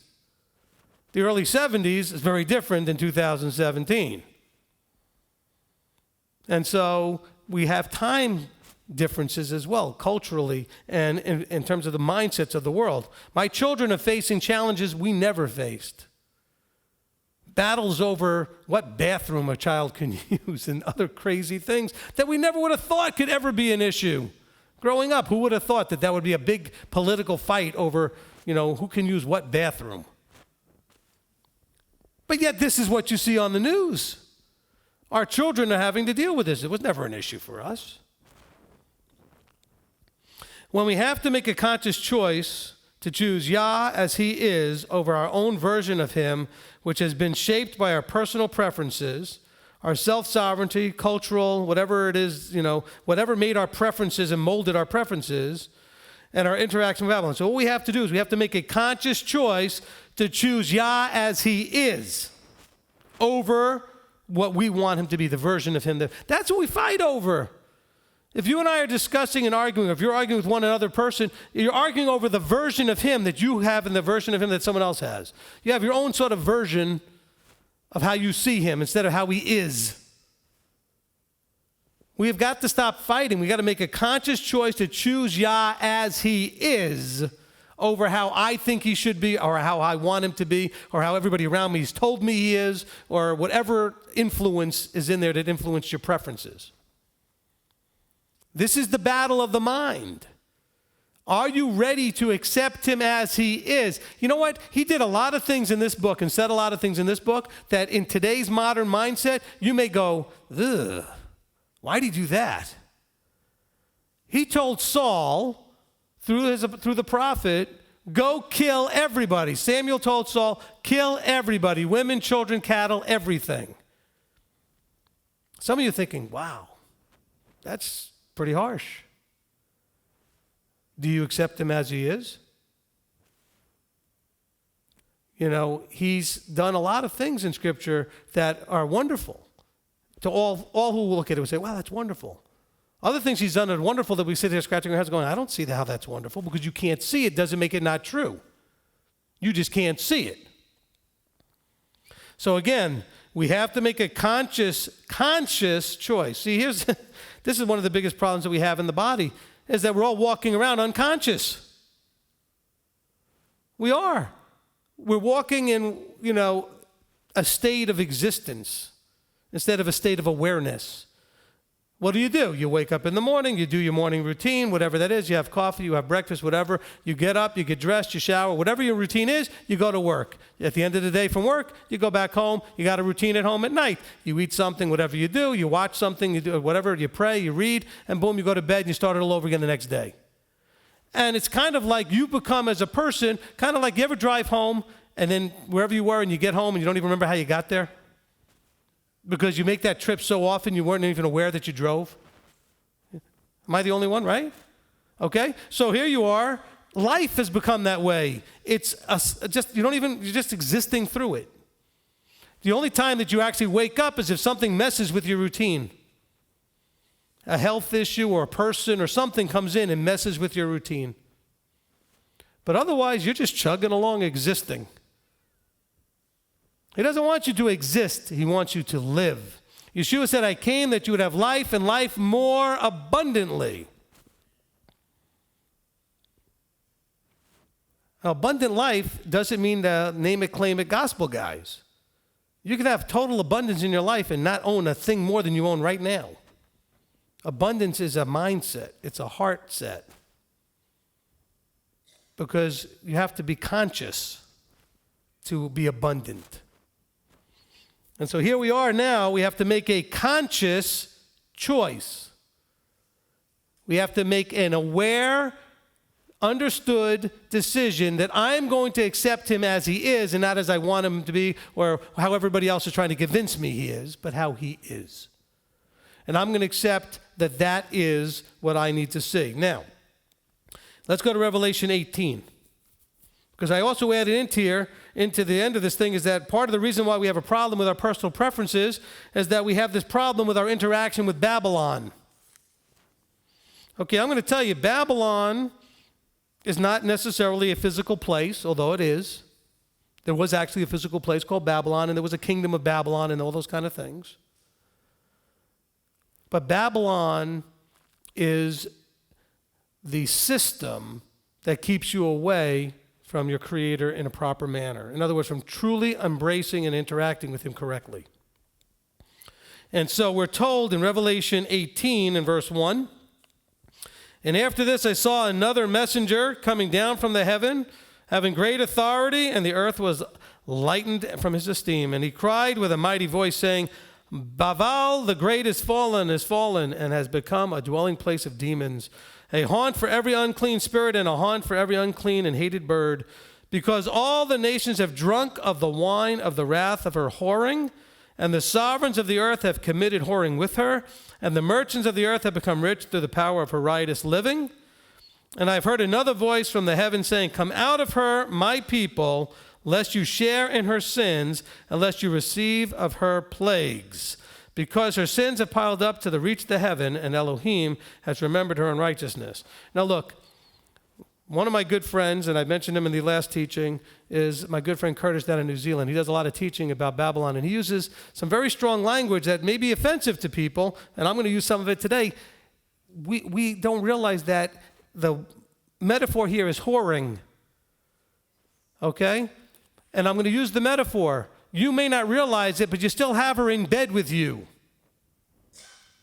The early 70s is very different than 2017. And so we have time differences as well, culturally, and in terms of the mindsets of the world. My children are facing challenges we never faced. battles over what bathroom a child can use and other crazy things that we never would have thought could ever be an issue. Growing up, who would have thought that would be a big political fight over, who can use what bathroom? But yet this is what you see on the news. Our children are having to deal with this. It was never an issue for us. When we have to make a conscious choice to choose Yah as He is over our own version of Him, which has been shaped by our personal preferences, our self-sovereignty, cultural, whatever it is, whatever made our preferences and molded our preferences, and our interaction with Babylon. So what we have to do is we have to make a conscious choice to choose Yah as He is over what we want Him to be, the version of Him. That's what we fight over. If you and I are discussing and arguing, if you're arguing with one another person, you're arguing over the version of Him that you have and the version of Him that someone else has. You have your own sort of version of how you see Him instead of how He is. We have got to stop fighting. We've got to make a conscious choice to choose Yah as He is over how I think He should be or how I want Him to be or how everybody around me has told me He is or whatever influence is in there that influenced your preferences. This is the battle of the mind. Are you ready to accept Him as He is? You know what? He did a lot of things in this book and said a lot of things in this book that in today's modern mindset, you may go, ugh, why'd He do that? He told Saul, through the prophet, go kill everybody. Samuel told Saul, kill everybody, women, children, cattle, everything. Some of you are thinking, wow, that's pretty harsh. Do you accept Him as He is? He's done a lot of things in Scripture that are wonderful. To all who look at it will say, wow, that's wonderful. Other things He's done that are wonderful that we sit here scratching our heads going, I don't see how that's wonderful, because you can't see it doesn't make it not true. You just can't see it. So again, we have to make a conscious choice. See, this is one of the biggest problems that we have in the body, is that we're all walking around unconscious. We are. We're walking in, a state of existence instead of a state of awareness. What do? You wake up in the morning, you do your morning routine, whatever that is. You have coffee, you have breakfast, whatever. You get up, you get dressed, you shower, whatever your routine is, you go to work. At the end of the day from work, you go back home. You got a routine at home at night. You eat something, whatever you do, you watch something, you do whatever, you pray, you read, and boom, you go to bed and you start it all over again the next day. And it's kind of like you become as a person, kind of like you ever drive home and then wherever you were and you get home and you don't even remember how you got there? Because you make that trip so often you weren't even aware that you drove. Am I the only one, right? Okay, so here you are. Life has become that way. It's you're just existing through it. The only time that you actually wake up is if something messes with your routine. A health issue or a person or something comes in and messes with your routine. But otherwise, you're just chugging along existing. He doesn't want you to exist. He wants you to live. Yeshua said, I came that you would have life and life more abundantly. Now, abundant life doesn't mean the name it, claim it gospel guys. You can have total abundance in your life and not own a thing more than you own right now. Abundance is a mindset. It's a heart set. Because you have to be conscious to be abundant. And so here we are now. We have to make a conscious choice. We have to make an aware, understood decision that I'm going to accept Him as He is and not as I want Him to be or how everybody else is trying to convince me He is, but how He is. And I'm going to accept that that is what I need to see. Now, let's go to Revelation 18. Because I also added into the end of this thing, is that part of the reason why we have a problem with our personal preferences is that we have this problem with our interaction with Babylon. Okay, I'm going to tell you, Babylon is not necessarily a physical place, although it is. There was actually a physical place called Babylon, and there was a kingdom of Babylon and all those kind of things. But Babylon is the system that keeps you away from your Creator in a proper manner. In other words, from truly embracing and interacting with Him correctly. And so we're told in Revelation 18 and verse 1, "And after this I saw another messenger coming down from the heaven, having great authority, and the earth was lightened from his esteem. And he cried with a mighty voice, saying, Baval, the great, is fallen, and has become a dwelling place of demons, a haunt for every unclean spirit, and a haunt for every unclean and hated bird, because all the nations have drunk of the wine of the wrath of her whoring, and the sovereigns of the earth have committed whoring with her, and the merchants of the earth have become rich through the power of her riotous living. And I've heard another voice from the heavens saying, Come out of her, my people, lest you share in her sins, and lest you receive of her plagues. Because her sins have piled up to the reach of the heaven, and Elohim has remembered her unrighteousness." Now look, one of my good friends, and I mentioned him in the last teaching, is my good friend Curtis down in New Zealand. He does a lot of teaching about Babylon, and he uses some very strong language that may be offensive to people, and I'm going to use some of it today. We don't realize that the metaphor here is whoring, okay? And I'm going to use the metaphor. You may not realize it, but you still have her in bed with you.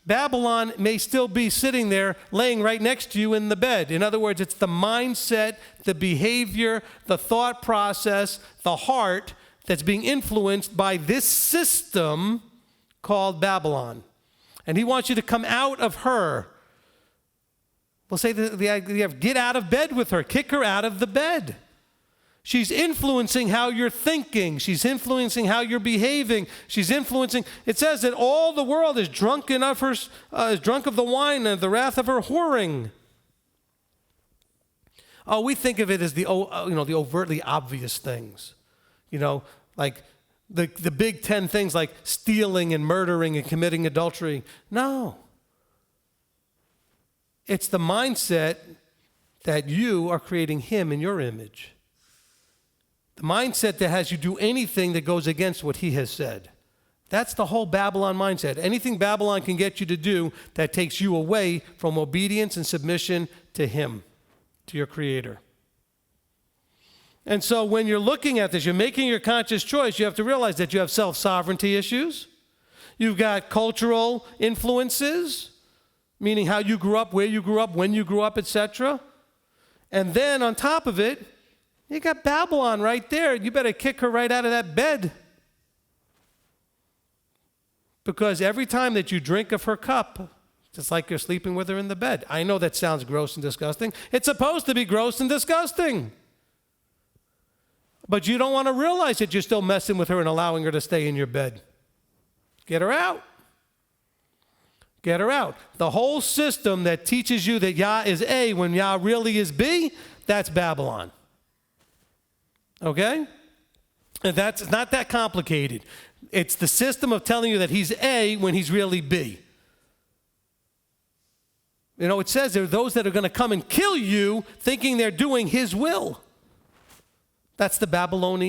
Babylon may still be sitting there, laying right next to you in the bed. In other words, it's the mindset, the behavior, the thought process, the heart that's being influenced by this system called Babylon. And he wants you to come out of her. We'll say the idea of get out of bed with her, kick her out of the bed. She's influencing how you're thinking. She's influencing how you're behaving. She's influencing. It says that all the world is drunk of the wine and the wrath of her whoring. Oh, we think of it as the overtly obvious things, like the big 10 things like stealing and murdering and committing adultery. No, it's the mindset that you are creating him in your image. The mindset that has you do anything that goes against what he has said. That's the whole Babylon mindset. Anything Babylon can get you to do that takes you away from obedience and submission to him, to your Creator. And so when you're looking at this, you're making your conscious choice, you have to realize that you have self-sovereignty issues. You've got cultural influences, meaning how you grew up, where you grew up, when you grew up, etc. And then on top of it, you got Babylon right there. You better kick her right out of that bed. Because every time that you drink of her cup, it's like you're sleeping with her in the bed. I know that sounds gross and disgusting. It's supposed to be gross and disgusting. But you don't want to realize that you're still messing with her and allowing her to stay in your bed. Get her out. Get her out. The whole system that teaches you that Yah is A when Yah really is B, that's Babylon. Okay? And that's not that complicated. It's the system of telling you that he's A when he's really B. It says there are those that are going to come and kill you thinking they're doing his will. That's the Babylon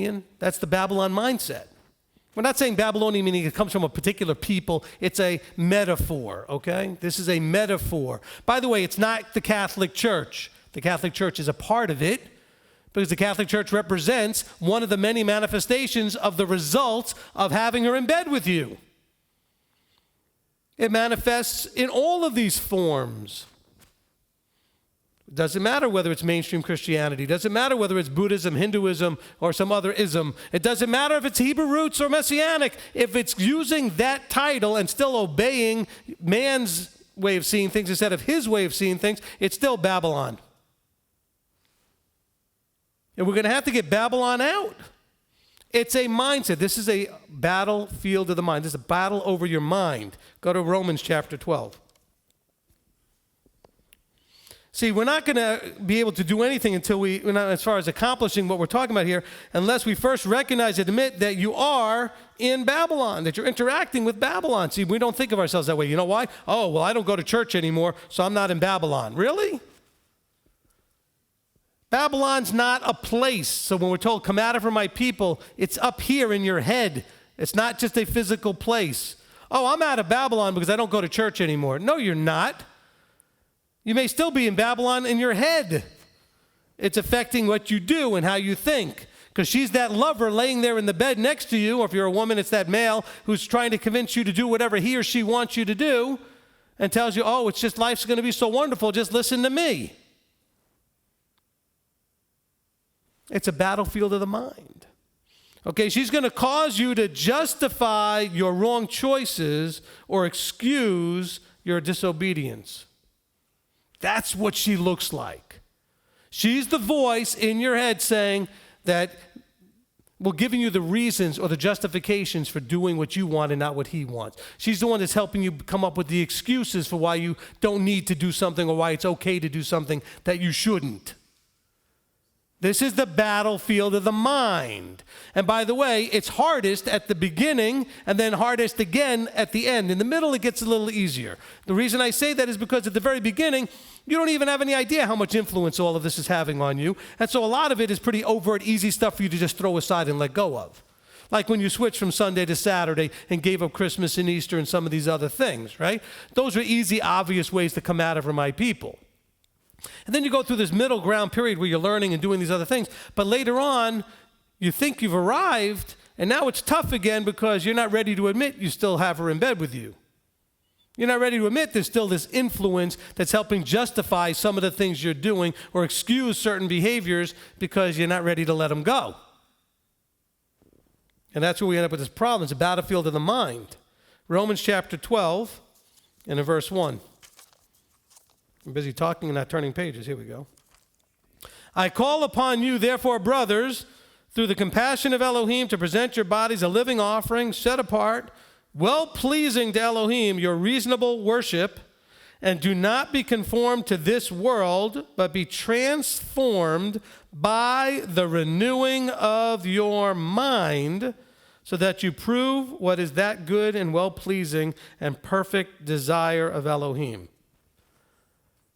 mindset. We're not saying Babylonian meaning it comes from a particular people. It's a metaphor, okay? This is a metaphor. By the way, it's not the Catholic Church. The Catholic Church is a part of it, because the Catholic Church represents one of the many manifestations of the results of having her in bed with you. It manifests in all of these forms. It doesn't matter whether it's mainstream Christianity. It doesn't matter whether it's Buddhism, Hinduism, or some other ism. It doesn't matter if it's Hebrew roots or Messianic. If it's using that title and still obeying man's way of seeing things instead of his way of seeing things, it's still Babylon. And we're going to have to get Babylon out. It's a mindset. This is a battlefield of the mind. This is a battle over your mind. Go to Romans chapter 12. See, we're not going to be able to do anything until as far as accomplishing what we're talking about here, unless we first recognize and admit that you are in Babylon, that you're interacting with Babylon. See, we don't think of ourselves that way. You know why? Oh, well, I don't go to church anymore, so I'm not in Babylon. Really? Babylon's not a place. So when we're told, come out of her, my people, it's up here in your head. It's not just a physical place. Oh, I'm out of Babylon because I don't go to church anymore. No, you're not. You may still be in Babylon in your head. It's affecting what you do and how you think. Because she's that lover laying there in the bed next to you, or if you're a woman, it's that male who's trying to convince you to do whatever he or she wants you to do and tells you, oh, it's just life's going to be so wonderful, just listen to me. It's a battlefield of the mind. Okay, she's going to cause you to justify your wrong choices or excuse your disobedience. That's what she looks like. She's the voice in your head saying that, well, giving you the reasons or the justifications for doing what you want and not what he wants. She's the one that's helping you come up with the excuses for why you don't need to do something or why it's okay to do something that you shouldn't. This is the battlefield of the mind. And by the way, it's hardest at the beginning and then hardest again at the end. In the middle, it gets a little easier. The reason I say that is because at the very beginning, you don't even have any idea how much influence all of this is having on you. And so a lot of it is pretty overt, easy stuff for you to just throw aside and let go of. Like when you switched from Sunday to Saturday and gave up Christmas and Easter and some of these other things, right? Those are easy, obvious ways to come out of for my people. And then you go through this middle ground period where you're learning and doing these other things. But later on, you think you've arrived, and now it's tough again because you're not ready to admit you still have her in bed with you. You're not ready to admit there's still this influence that's helping justify some of the things you're doing or excuse certain behaviors because you're not ready to let them go. And that's where we end up with this problem. It's a battlefield of the mind. Romans chapter 12 and in verse 1. I'm busy talking and not turning pages. Here we go. I call upon you, therefore, brothers, through the compassion of Elohim, to present your bodies a living offering, set apart, well-pleasing to Elohim, your reasonable worship, and do not be conformed to this world, but be transformed by the renewing of your mind, so that you prove what is that good and well-pleasing and perfect desire of Elohim.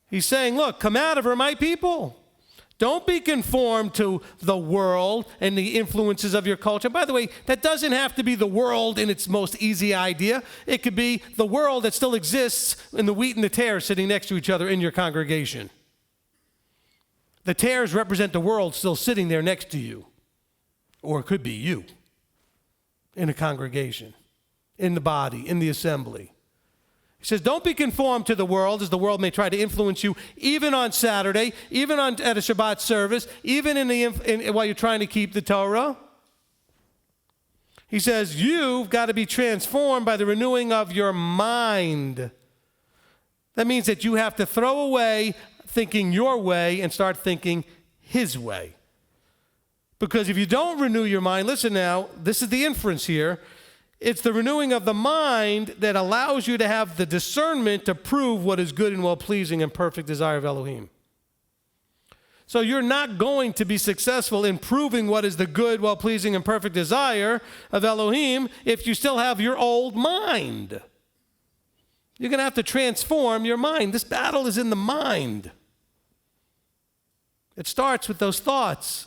He's saying, look, come out of her, my people. Don't be conformed to the world and the influences of your culture. By the way, that doesn't have to be the world in its most easy idea. It could be the world that still exists in the wheat and the tares sitting next to each other in your congregation. The tares represent the world still sitting there next to you. Or it could be you in a congregation, in the body, in the assembly. He says, don't be conformed to the world as the world may try to influence you, even on Saturday, even at a Shabbat service, even while you're trying to keep the Torah. He says, you've got to be transformed by the renewing of your mind. That means that you have to throw away thinking your way and start thinking his way. Because if you don't renew your mind, listen now, this is the inference here. It's the renewing of the mind that allows you to have the discernment to prove what is good and well-pleasing and perfect desire of Elohim. So you're not going to be successful in proving what is the good, well-pleasing, and perfect desire of Elohim if you still have your old mind. You're going to have to transform your mind. This battle is in the mind. It starts with those thoughts.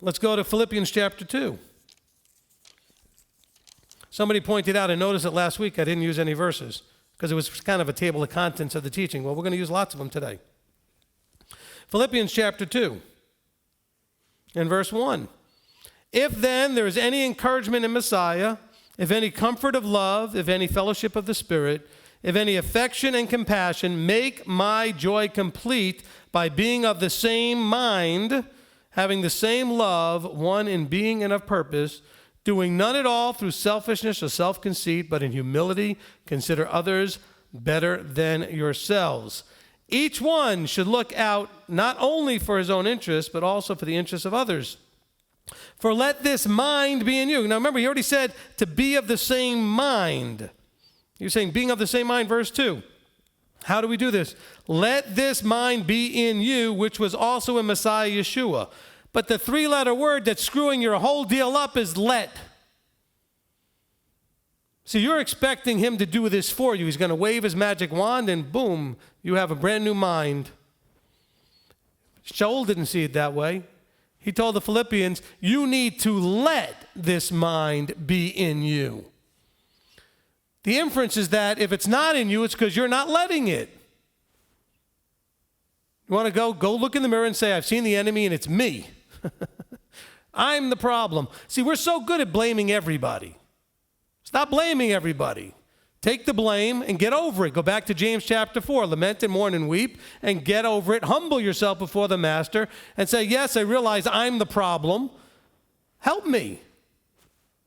Let's go to Philippians chapter 2. Somebody pointed out, I noticed it last week, I didn't use any verses because it was kind of a table of contents of the teaching. Well, we're going to use lots of them today. Philippians chapter 2 and verse 1. If then there is any encouragement in Messiah, if any comfort of love, if any fellowship of the Spirit, if any affection and compassion, make my joy complete by being of the same mind, having the same love, one in being and of purpose, doing none at all through selfishness or self-conceit, but in humility consider others better than yourselves. Each one should look out not only for his own interests, but also for the interests of others. For let this mind be in you. Now remember, he already said to be of the same mind. You're saying being of the same mind, verse 2. How do we do this? Let this mind be in you, which was also in Messiah Yeshua. But the three-letter word that's screwing your whole deal up is let. So you're expecting him to do this for you. He's going to wave his magic wand and boom, you have a brand new mind. Shaul didn't see it that way. He told the Philippians, you need to let this mind be in you. The inference is that if it's not in you, it's because you're not letting it. You want to go look in the mirror and say, I've seen the enemy and it's me. I'm the problem. See, we're so good at blaming everybody. Stop blaming everybody. Take the blame and get over it. Go back to James chapter 4. Lament and mourn and weep and get over it. Humble yourself before the master and say, yes, I realize I'm the problem. Help me.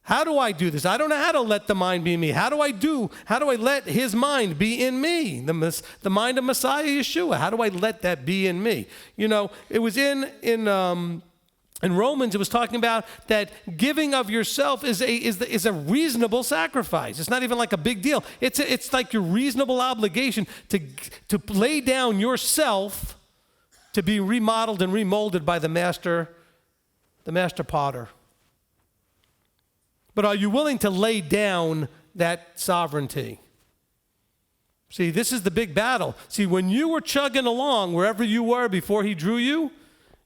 How do I do this? I don't know how to let the mind be in me. How do I let his mind be in me? The mind of Messiah Yeshua. How do I let that be in me? You know, it was in Romans, it was talking about that giving of yourself is a reasonable sacrifice. It's not even like a big deal. It's like your reasonable obligation to lay down yourself to be remodeled and remolded by the master potter. But are you willing to lay down that sovereignty? See, this is the big battle. See, when you were chugging along wherever you were before he drew you,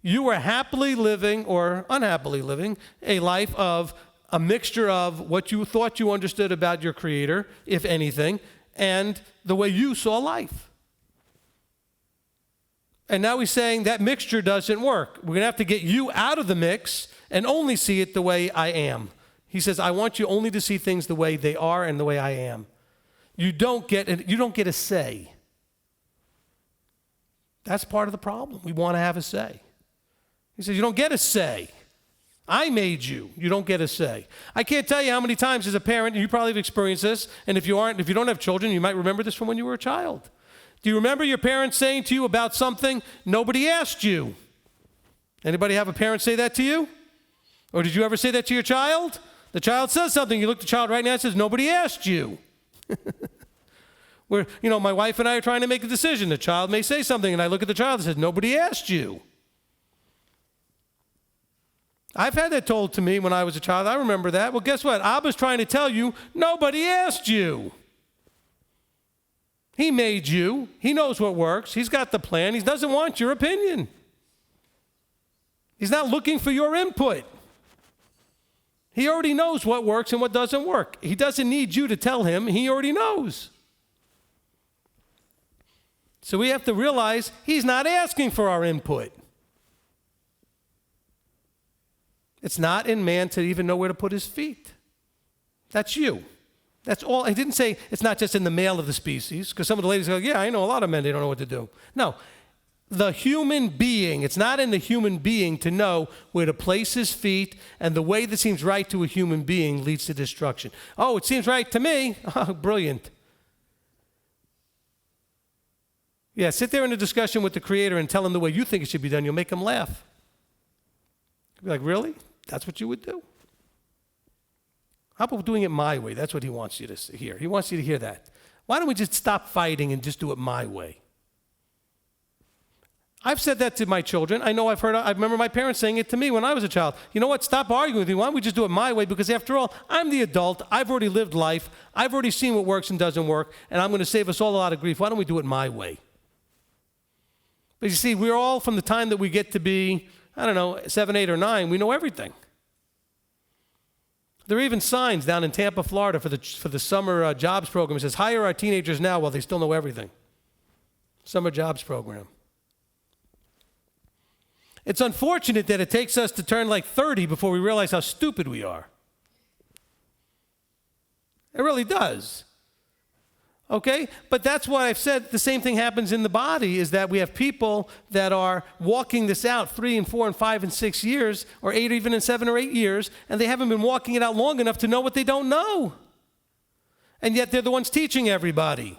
you were happily living or unhappily living a life of a mixture of what you thought you understood about your Creator, if anything, and the way you saw life. And now he's saying that mixture doesn't work. We're going to have to get you out of the mix and only see it the way I am. He says, I want you only to see things the way they are and the way I am. You don't get a say. That's part of the problem. We want to have a say. He says, you don't get a say. I made you. You don't get a say. I can't tell you how many times as a parent, and you probably have experienced this, and if you don't have children, you might remember this from when you were a child. Do you remember your parents saying to you about something nobody asked you? Anybody have a parent say that to you? Or did you ever say that to your child? The child says something, you look at the child right now and says, nobody asked you. My wife and I are trying to make a decision. The child may say something, and I look at the child and says, nobody asked you. I've had that told to me when I was a child. I remember that. Well, guess what? Abba's trying to tell you, nobody asked you. He made you. He knows what works. He's got the plan. He doesn't want your opinion. He's not looking for your input. He already knows what works and what doesn't work. He doesn't need you to tell him. He already knows. So we have to realize he's not asking for our input. It's not in man to even know where to put his feet. That's you. That's all. I didn't say it's not just in the male of the species, because some of the ladies go, yeah, I know a lot of men, they don't know what to do. No. The human being, it's not in the human being to know where to place his feet, and the way that seems right to a human being leads to destruction. Oh, it seems right to me. Oh, brilliant. Yeah, sit there in a discussion with the Creator and tell him the way you think it should be done. You'll make him laugh. You'll be like, really? That's what you would do? How about doing it my way? That's what he wants you to hear. He wants you to hear that. Why don't we just stop fighting and just do it my way? I've said that to my children. I remember my parents saying it to me when I was a child. You know what? Stop arguing with me. Why don't we just do it my way? Because after all, I'm the adult. I've already lived life. I've already seen what works and doesn't work, and I'm going to save us all a lot of grief. Why don't we do it my way? But you see, we're all, from the time that we get to be, 7, 8, or 9, we know everything. There are even signs down in Tampa, Florida for the summer jobs program. It says, hire our teenagers now while they still know everything. Summer jobs program. It's unfortunate that it takes us to turn like 30 before we realize how stupid we are. It really does. Okay? But that's why I've said the same thing happens in the body, is that we have people that are walking this out 3 and 4 and 5 and 6 years, or 8, even in 7 or 8 years, and they haven't been walking it out long enough to know what they don't know. And yet they're the ones teaching everybody.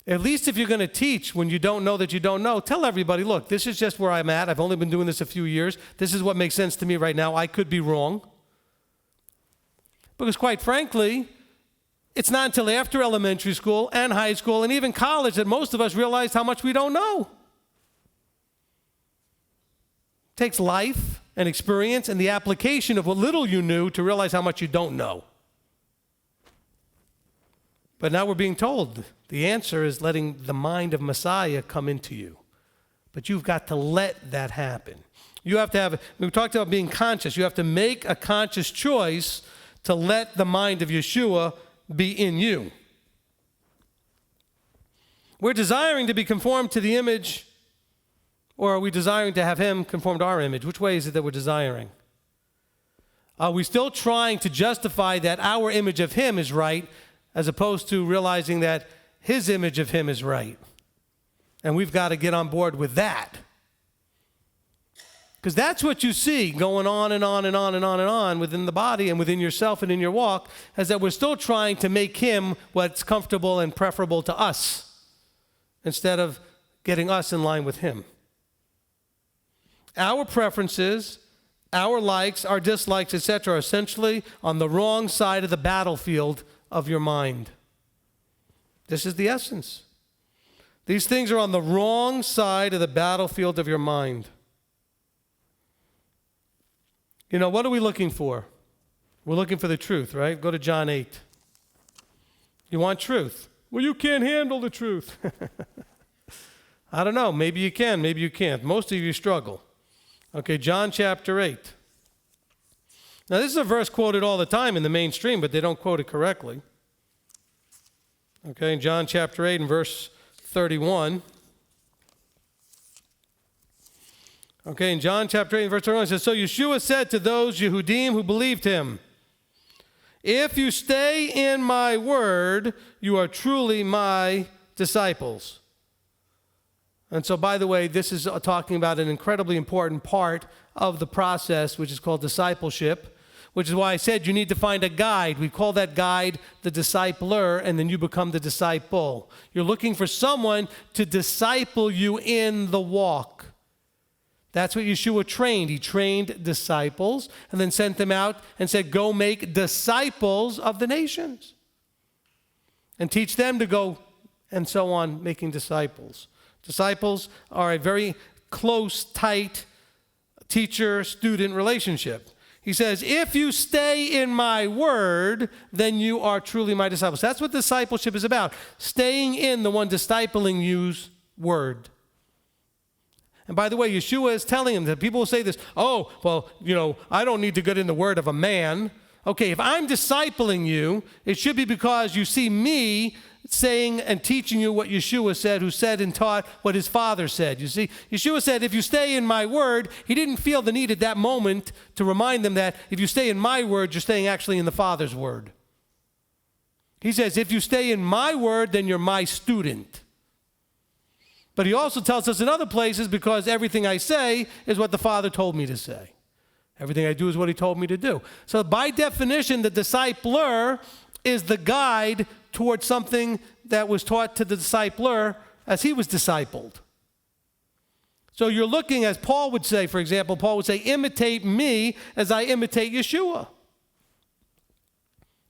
At least if you're going to teach when you don't know that you don't know, tell everybody, look, this is just where I'm at. I've only been doing this a few years. This is what makes sense to me right now. I could be wrong. Because quite frankly, it's not until after elementary school and high school and even college that most of us realize how much we don't know. It takes life and experience and the application of what little you knew to realize how much you don't know. But now we're being told the answer is letting the mind of Messiah come into you. But you've got to let that happen. You have to have, we talked about being conscious. You have to make a conscious choice to let the mind of Yeshua be in you. We're desiring to be conformed to the image, or are we desiring to have him conform to our image? Which way is it that we're desiring? Are we still trying to justify that our image of him is right, as opposed to realizing that his image of him is right? And we've got to get on board with that. Because that's what you see going on and on and on and on and on within the body and within yourself and in your walk, is that we're still trying to make him what's comfortable and preferable to us, instead of getting us in line with him. Our preferences, our likes, our dislikes, etc., are essentially on the wrong side of the battlefield of your mind. This is the essence. These things are on the wrong side of the battlefield of your mind. You know, what are we looking for? We're looking for the truth, right? Go to John 8. You want truth? Well, you can't handle the truth. I don't know. Maybe you can, maybe you can't. Most of you struggle. Okay, John chapter 8. Now, this is a verse quoted all the time in the mainstream, but they don't quote it correctly. Okay, in John chapter 8 and verse 31. Okay, in John chapter 8 and verse 31, it says, "So Yeshua said to those Yehudim who believed him, 'If you stay in my word, you are truly my disciples.'" And so, by the way, this is talking about an incredibly important part of the process, which is called discipleship, which is why I said you need to find a guide. We call that guide the discipler, and then you become the disciple. You're looking for someone to disciple you in the walk. That's what Yeshua trained. He trained disciples and then sent them out and said, "Go make disciples of the nations and teach them to go," and so on, making disciples. Disciples are a very close, tight teacher-student relationship. He says, "If you stay in my word, then you are truly my disciples." That's what discipleship is about, staying in the one discipling you's word. And by the way, Yeshua is telling him that people will say this, "Oh, well, I don't need to get in the word of a man." Okay, if I'm discipling you, it should be because you see me saying and teaching you what Yeshua said, who said and taught what his Father said. You see, Yeshua said, "If you stay in my word," he didn't feel the need at that moment to remind them that if you stay in my word, you're staying actually in the Father's word. He says, "If you stay in my word, then you're my student." But he also tells us in other places, because everything I say is what the Father told me to say. Everything I do is what he told me to do. So by definition, the discipler is the guide towards something that was taught to the discipler as he was discipled. So you're looking, as Paul would say, for example, Paul would say, "Imitate me as I imitate Yeshua."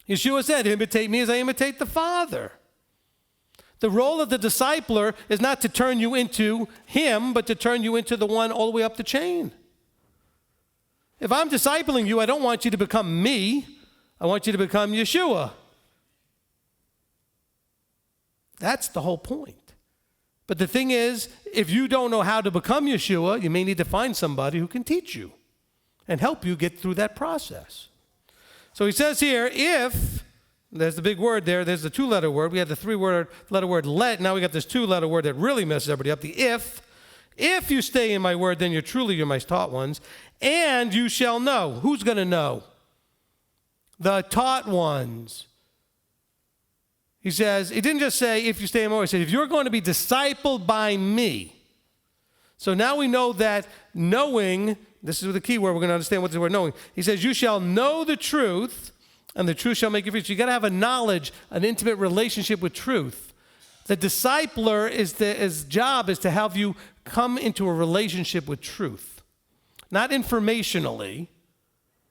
Yeshua said, "Imitate me as I imitate the Father." The role of the discipler is not to turn you into him, but to turn you into the one all the way up the chain. If I'm discipling you, I don't want you to become me. I want you to become Yeshua. That's the whole point. But the thing is, if you don't know how to become Yeshua, you may need to find somebody who can teach you and help you get through that process. So he says here, if, there's the big word there, there's the two-letter word. We had the three-letter word let, now we got this two-letter word that really messes everybody up, the if. If you stay in my word, then you're my taught ones, and you shall know. Who's going to know? The taught ones. He says, it didn't just say, if you stay in my word. He said, if you're going to be discipled by me. So now we know that knowing, this is the key word, we're going to understand what the word knowing. He says, you shall know the truth, and the truth shall make you free. So you got to have a knowledge, an intimate relationship with truth. The discipler, his job is to have you come into a relationship with truth. Not informationally,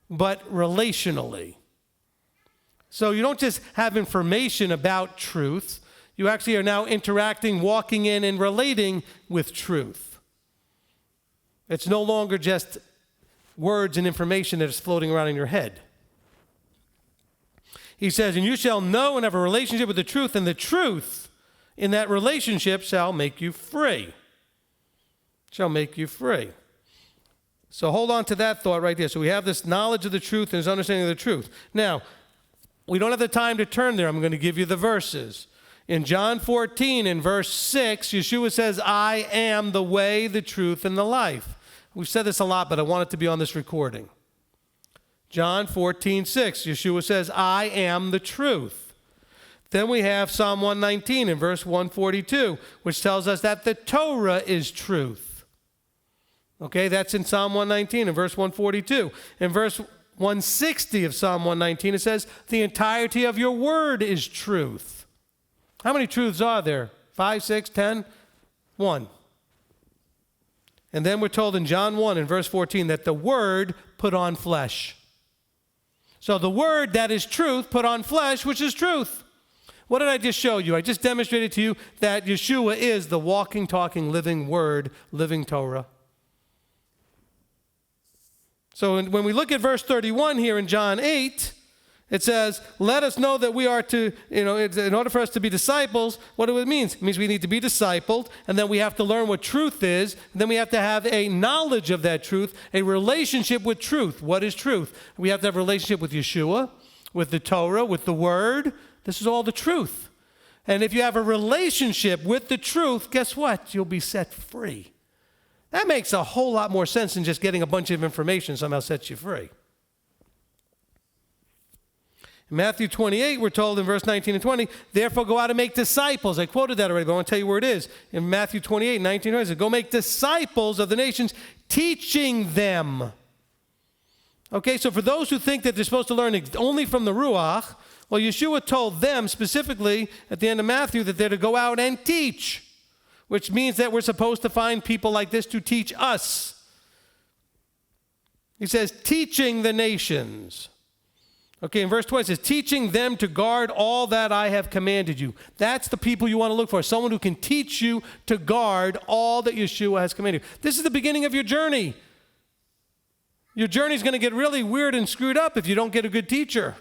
but relationally. So you don't just have information about truth. You actually are now interacting, walking in, and relating with truth. It's no longer just words and information that is floating around in your head. He says, and you shall know and have a relationship with the truth, and the truth in that relationship shall make you free. Shall make you free. So hold on to that thought right there. So we have this knowledge of the truth and this understanding of the truth. Now, we don't have the time to turn there. I'm going to give you the verses. In John 14, in verse 6, Yeshua says, I am the way, the truth, and the life. We've said this a lot, but I want it to be on this recording. John 14, 6, Yeshua says, I am the truth. Then we have Psalm 119 in verse 142, which tells us that the Torah is truth. Okay, that's in Psalm 119 in verse 142. In verse 160 of Psalm 119, it says, the entirety of your word is truth. How many truths are there? 5, 6, 10? 1. And then we're told in John 1 in verse 14 that the word put on flesh. So the word that is truth put on flesh, which is truth. What did I just show you? I just demonstrated to you that Yeshua is the walking, talking, living word, living Torah. So when we look at verse 31 here in John 8, it says, let us know that we are to, in order for us to be disciples, what do it mean? It means we need to be discipled, and then we have to learn what truth is, and then we have to have a knowledge of that truth, a relationship with truth. What is truth? We have to have a relationship with Yeshua, with the Torah, with the Word. This is all the truth. And if you have a relationship with the truth, guess what? You'll be set free. That makes a whole lot more sense than just getting a bunch of information somehow sets you free. In Matthew 28, we're told in verse 19 and 20, therefore go out and make disciples. I quoted that already, but I want to tell you where it is. In Matthew 28, 19, it says, go make disciples of the nations, teaching them. Okay, so for those who think that they're supposed to learn only from the Ruach, well, Yeshua told them specifically at the end of Matthew that they're to go out and teach, which means that we're supposed to find people like this to teach us. He says, teaching the nations. Okay, in verse 20 it says, teaching them to guard all that I have commanded you. That's the people you want to look for, someone who can teach you to guard all that Yeshua has commanded you. This is the beginning of your journey. Your journey is going to get really weird and screwed up if you don't get a good teacher,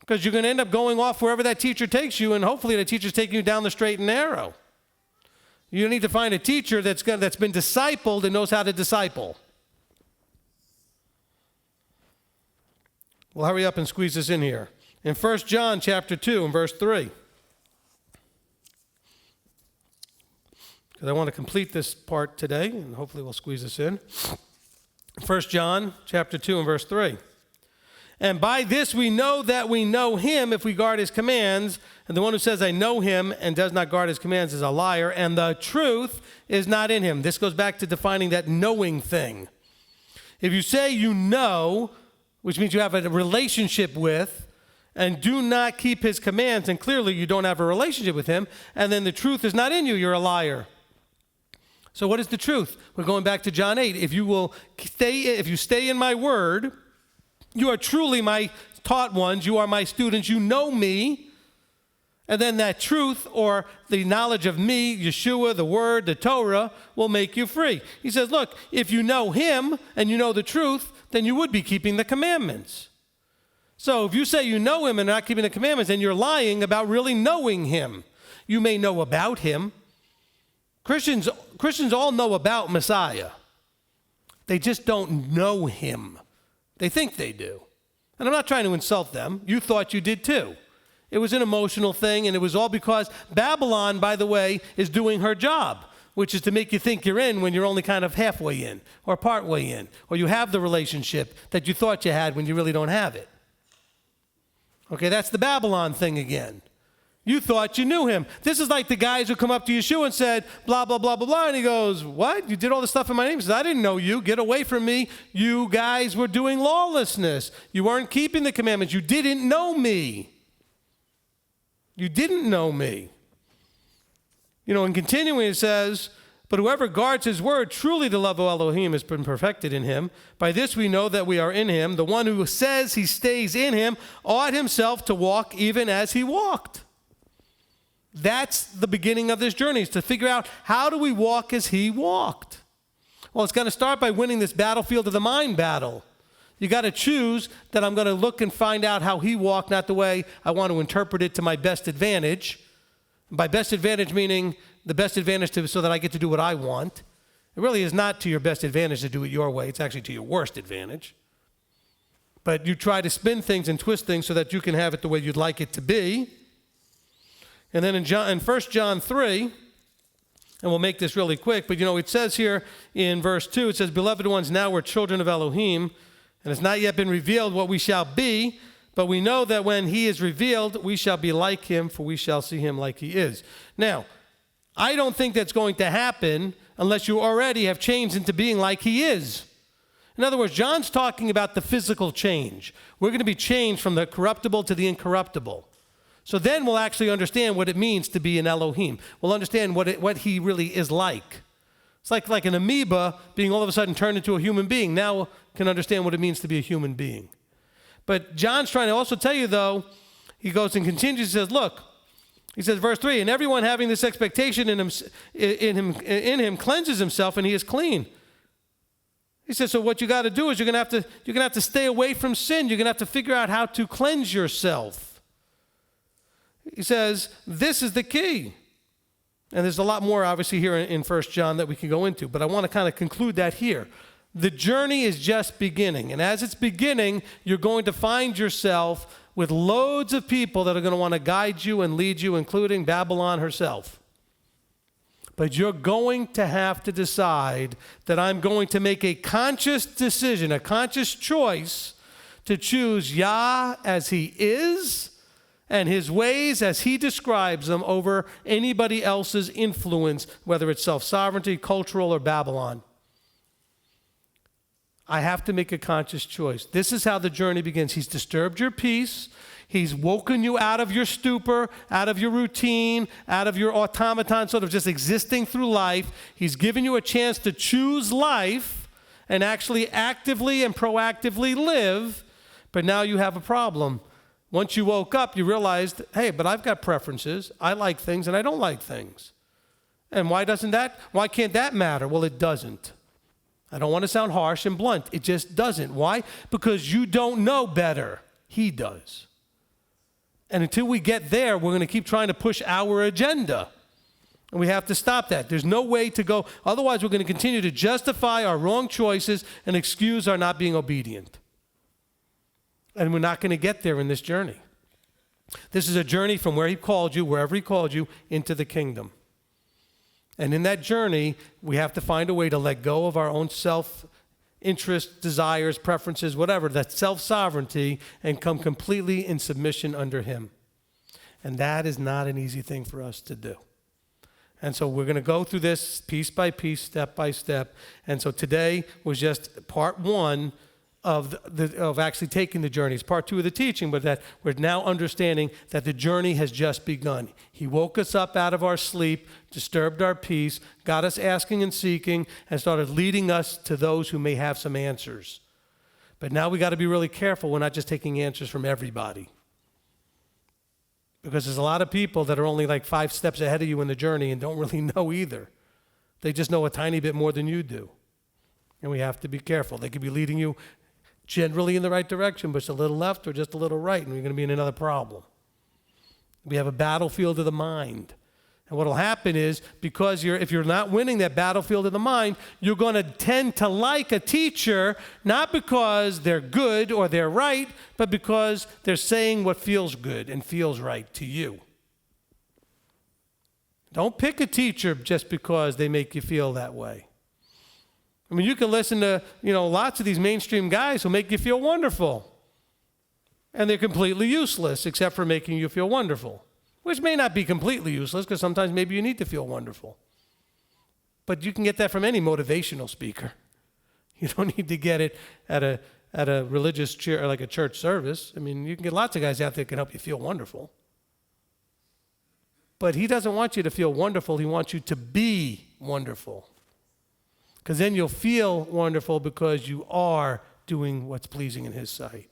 because you're going to end up going off wherever that teacher takes you, and hopefully that teacher's taking you down the straight and narrow. You need to find a teacher that's been discipled and knows how to disciple. Well, hurry up and squeeze this in here. In 1 John chapter 2 and verse 3. Because I want to complete this part today, and hopefully we'll squeeze this in. 1 John chapter 2 and verse 3. And by this we know that we know him if we guard his commands. And the one who says, I know him, and does not guard his commands is a liar, and the truth is not in him. This goes back to defining that knowing thing. If you say you know, which means you have a relationship with, and do not keep his commands, and clearly you don't have a relationship with him, and then the truth is not in you, you're a liar. So what is the truth? We're going back to John 8. If you stay in my word, you are truly my taught ones, you are my students, you know me, and then that truth or the knowledge of me, Yeshua, the word, the Torah, will make you free. He says, look, if you know him and you know the truth, then you would be keeping the commandments. So if you say you know him and not keeping the commandments, then you're lying about really knowing him. You may know about him. Christians all know about Messiah. They just don't know him. They think they do. And I'm not trying to insult them. You thought you did too. It was an emotional thing, and it was all because Babylon, by the way, is doing her job, which is to make you think you're in when you're only kind of halfway in or partway in, or you have the relationship that you thought you had when you really don't have it. Okay, that's the Babylon thing again. You thought you knew him. This is like the guys who come up to Yeshua and said, blah, blah, blah, blah, blah, and he goes, what? You did all this stuff in my name? He says, I didn't know you. Get away from me. You guys were doing lawlessness. You weren't keeping the commandments. You didn't know me. You didn't know me. And continuing it says, but whoever guards his word, truly the love of Elohim has been perfected in him. By this we know that we are in him. The one who says he stays in him ought himself to walk even as he walked. That's the beginning of this journey, is to figure out how do we walk as he walked. Well, it's going to start by winning this battlefield of the mind battle. You got to choose that I'm going to look and find out how he walked, not the way I want to interpret it to my best advantage. By best advantage, meaning the best advantage so that I get to do what I want. It really is not to your best advantage to do it your way. It's actually to your worst advantage. But you try to spin things and twist things so that you can have it the way you'd like it to be. And then in 1 John 3, and we'll make this really quick, but it says here in verse 2, it says, "Beloved ones, now we're children of Elohim, and it's not yet been revealed what we shall be, but we know that when he is revealed, we shall be like him, for we shall see him like he is." Now, I don't think that's going to happen unless you already have changed into being like he is. In other words, John's talking about the physical change. We're going to be changed from the corruptible to the incorruptible. So then we'll actually understand what it means to be an Elohim. We'll understand what he really is like. It's like an amoeba being all of a sudden turned into a human being. Now we can understand what it means to be a human being. But John's trying to also tell you, though, he goes and continues, he says, look, he says, verse 3, "And everyone having this expectation in him cleanses himself, and he is clean." He says, so what you got to do is you're going to have to stay away from sin. You're going to have to figure out how to cleanse yourself. He says, this is the key. And there's a lot more, obviously, here in 1 John that we can go into, but I want to kind of conclude that here. The journey is just beginning, and as it's beginning, you're going to find yourself with loads of people that are going to want to guide you and lead you, including Babylon herself. But you're going to have to decide that I'm going to make a conscious decision, a conscious choice to choose Yah as he is and his ways as he describes them over anybody else's influence, whether it's self-sovereignty, cultural, or Babylon. I have to make a conscious choice. This is how the journey begins. He's disturbed your peace. He's woken you out of your stupor, out of your routine, out of your automaton, sort of just existing through life. He's given you a chance to choose life and actually actively and proactively live. But now you have a problem. Once you woke up, you realized, hey, but I've got preferences. I like things and I don't like things. And why can't that matter? Well, it doesn't. I don't want to sound harsh and blunt. It just doesn't. Why? Because you don't know better. He does. And until we get there, we're going to keep trying to push our agenda. And we have to stop that. There's no way to go. Otherwise, we're going to continue to justify our wrong choices and excuse our not being obedient. And we're not going to get there in this journey. This is a journey from where he called you, wherever he called you, into the kingdom. And in that journey, we have to find a way to let go of our own self-interest, desires, preferences, whatever, that self-sovereignty, and come completely in submission under him. And that is not an easy thing for us to do. And so we're going to go through this piece by piece, step by step. And so today was just part one of actually taking the journey. It's part two of the teaching, but that we're now understanding that the journey has just begun. He woke us up out of our sleep, disturbed our peace, got us asking and seeking, and started leading us to those who may have some answers. But now we got to be really careful. We're not just taking answers from everybody. Because there's a lot of people that are only like 5 steps ahead of you in the journey and don't really know either. They just know a tiny bit more than you do. And we have to be careful. They could be leading you generally in the right direction, but just a little left or just a little right, and you're going to be in another problem. We have a battlefield of the mind. And what will happen is, because if you're not winning that battlefield of the mind, you're going to tend to like a teacher, not because they're good or they're right, but because they're saying what feels good and feels right to you. Don't pick a teacher just because they make you feel that way. I mean, you can listen to, lots of these mainstream guys who make you feel wonderful. And they're completely useless except for making you feel wonderful. Which may not be completely useless, because sometimes maybe you need to feel wonderful. But you can get that from any motivational speaker. You don't need to get it at a religious chair, like a church service. I mean, you can get lots of guys out there that can help you feel wonderful. But he doesn't want you to feel wonderful. He wants you to be wonderful. Because then you'll feel wonderful because you are doing what's pleasing in his sight.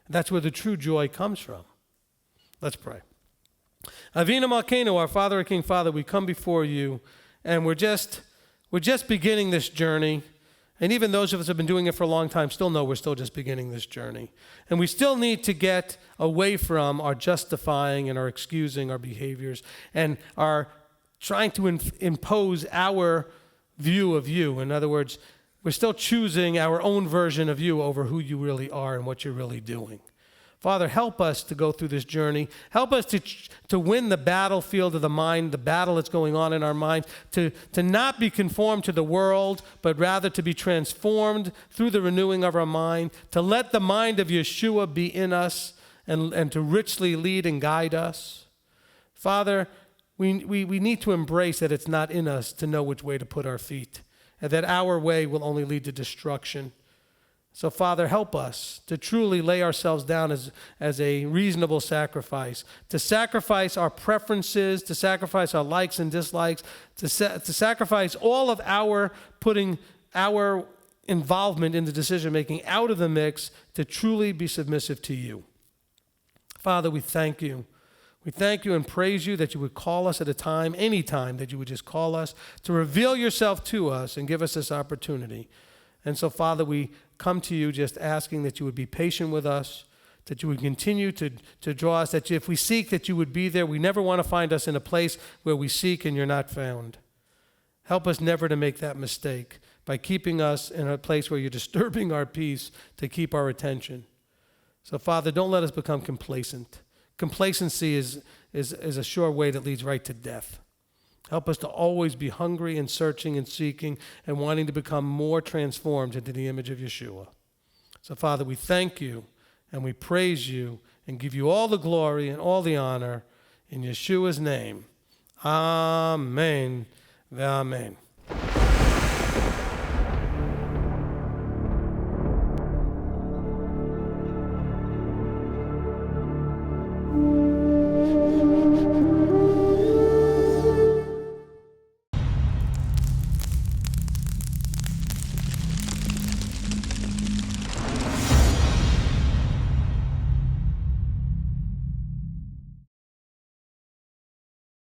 That's where the true joy comes from. Let's pray. Avinu Malkeinu, our Father, our King Father, we come before you, and we're just beginning this journey. And even those of us who have been doing it for a long time still know we're still just beginning this journey. And we still need to get away from our justifying and our excusing our behaviors and our trying to impose our view of you. In other words, we're still choosing our own version of you over who you really are and what you're really doing. Father, help us to go through this journey. Help us to win the battlefield of the mind, the battle that's going on in our mind, to not be conformed to the world, but rather to be transformed through the renewing of our mind, to let the mind of Yeshua be in us and to richly lead and guide us. Father, we need to embrace that it's not in us to know which way to put our feet, and that our way will only lead to destruction. So, Father, help us to truly lay ourselves down as a reasonable sacrifice, to sacrifice our preferences, to sacrifice our likes and dislikes, to sacrifice all of our putting our involvement in the decision-making out of the mix, to truly be submissive to you. Father, we thank you. We thank you and praise you that you would call us at a time, any time, that you would just call us to reveal yourself to us and give us this opportunity. And so, Father, we come to you just asking that you would be patient with us, that you would continue to draw us, that if we seek, that you would be there. We never want to find us in a place where we seek and you're not found. Help us never to make that mistake by keeping us in a place where you're disturbing our peace to keep our attention. So, Father, don't let us become complacent. Complacency is a sure way that leads right to death. Help us to always be hungry and searching and seeking and wanting to become more transformed into the image of Yeshua. So, Father, we thank you and we praise you and give you all the glory and all the honor in Yeshua's name. Amen. Amen.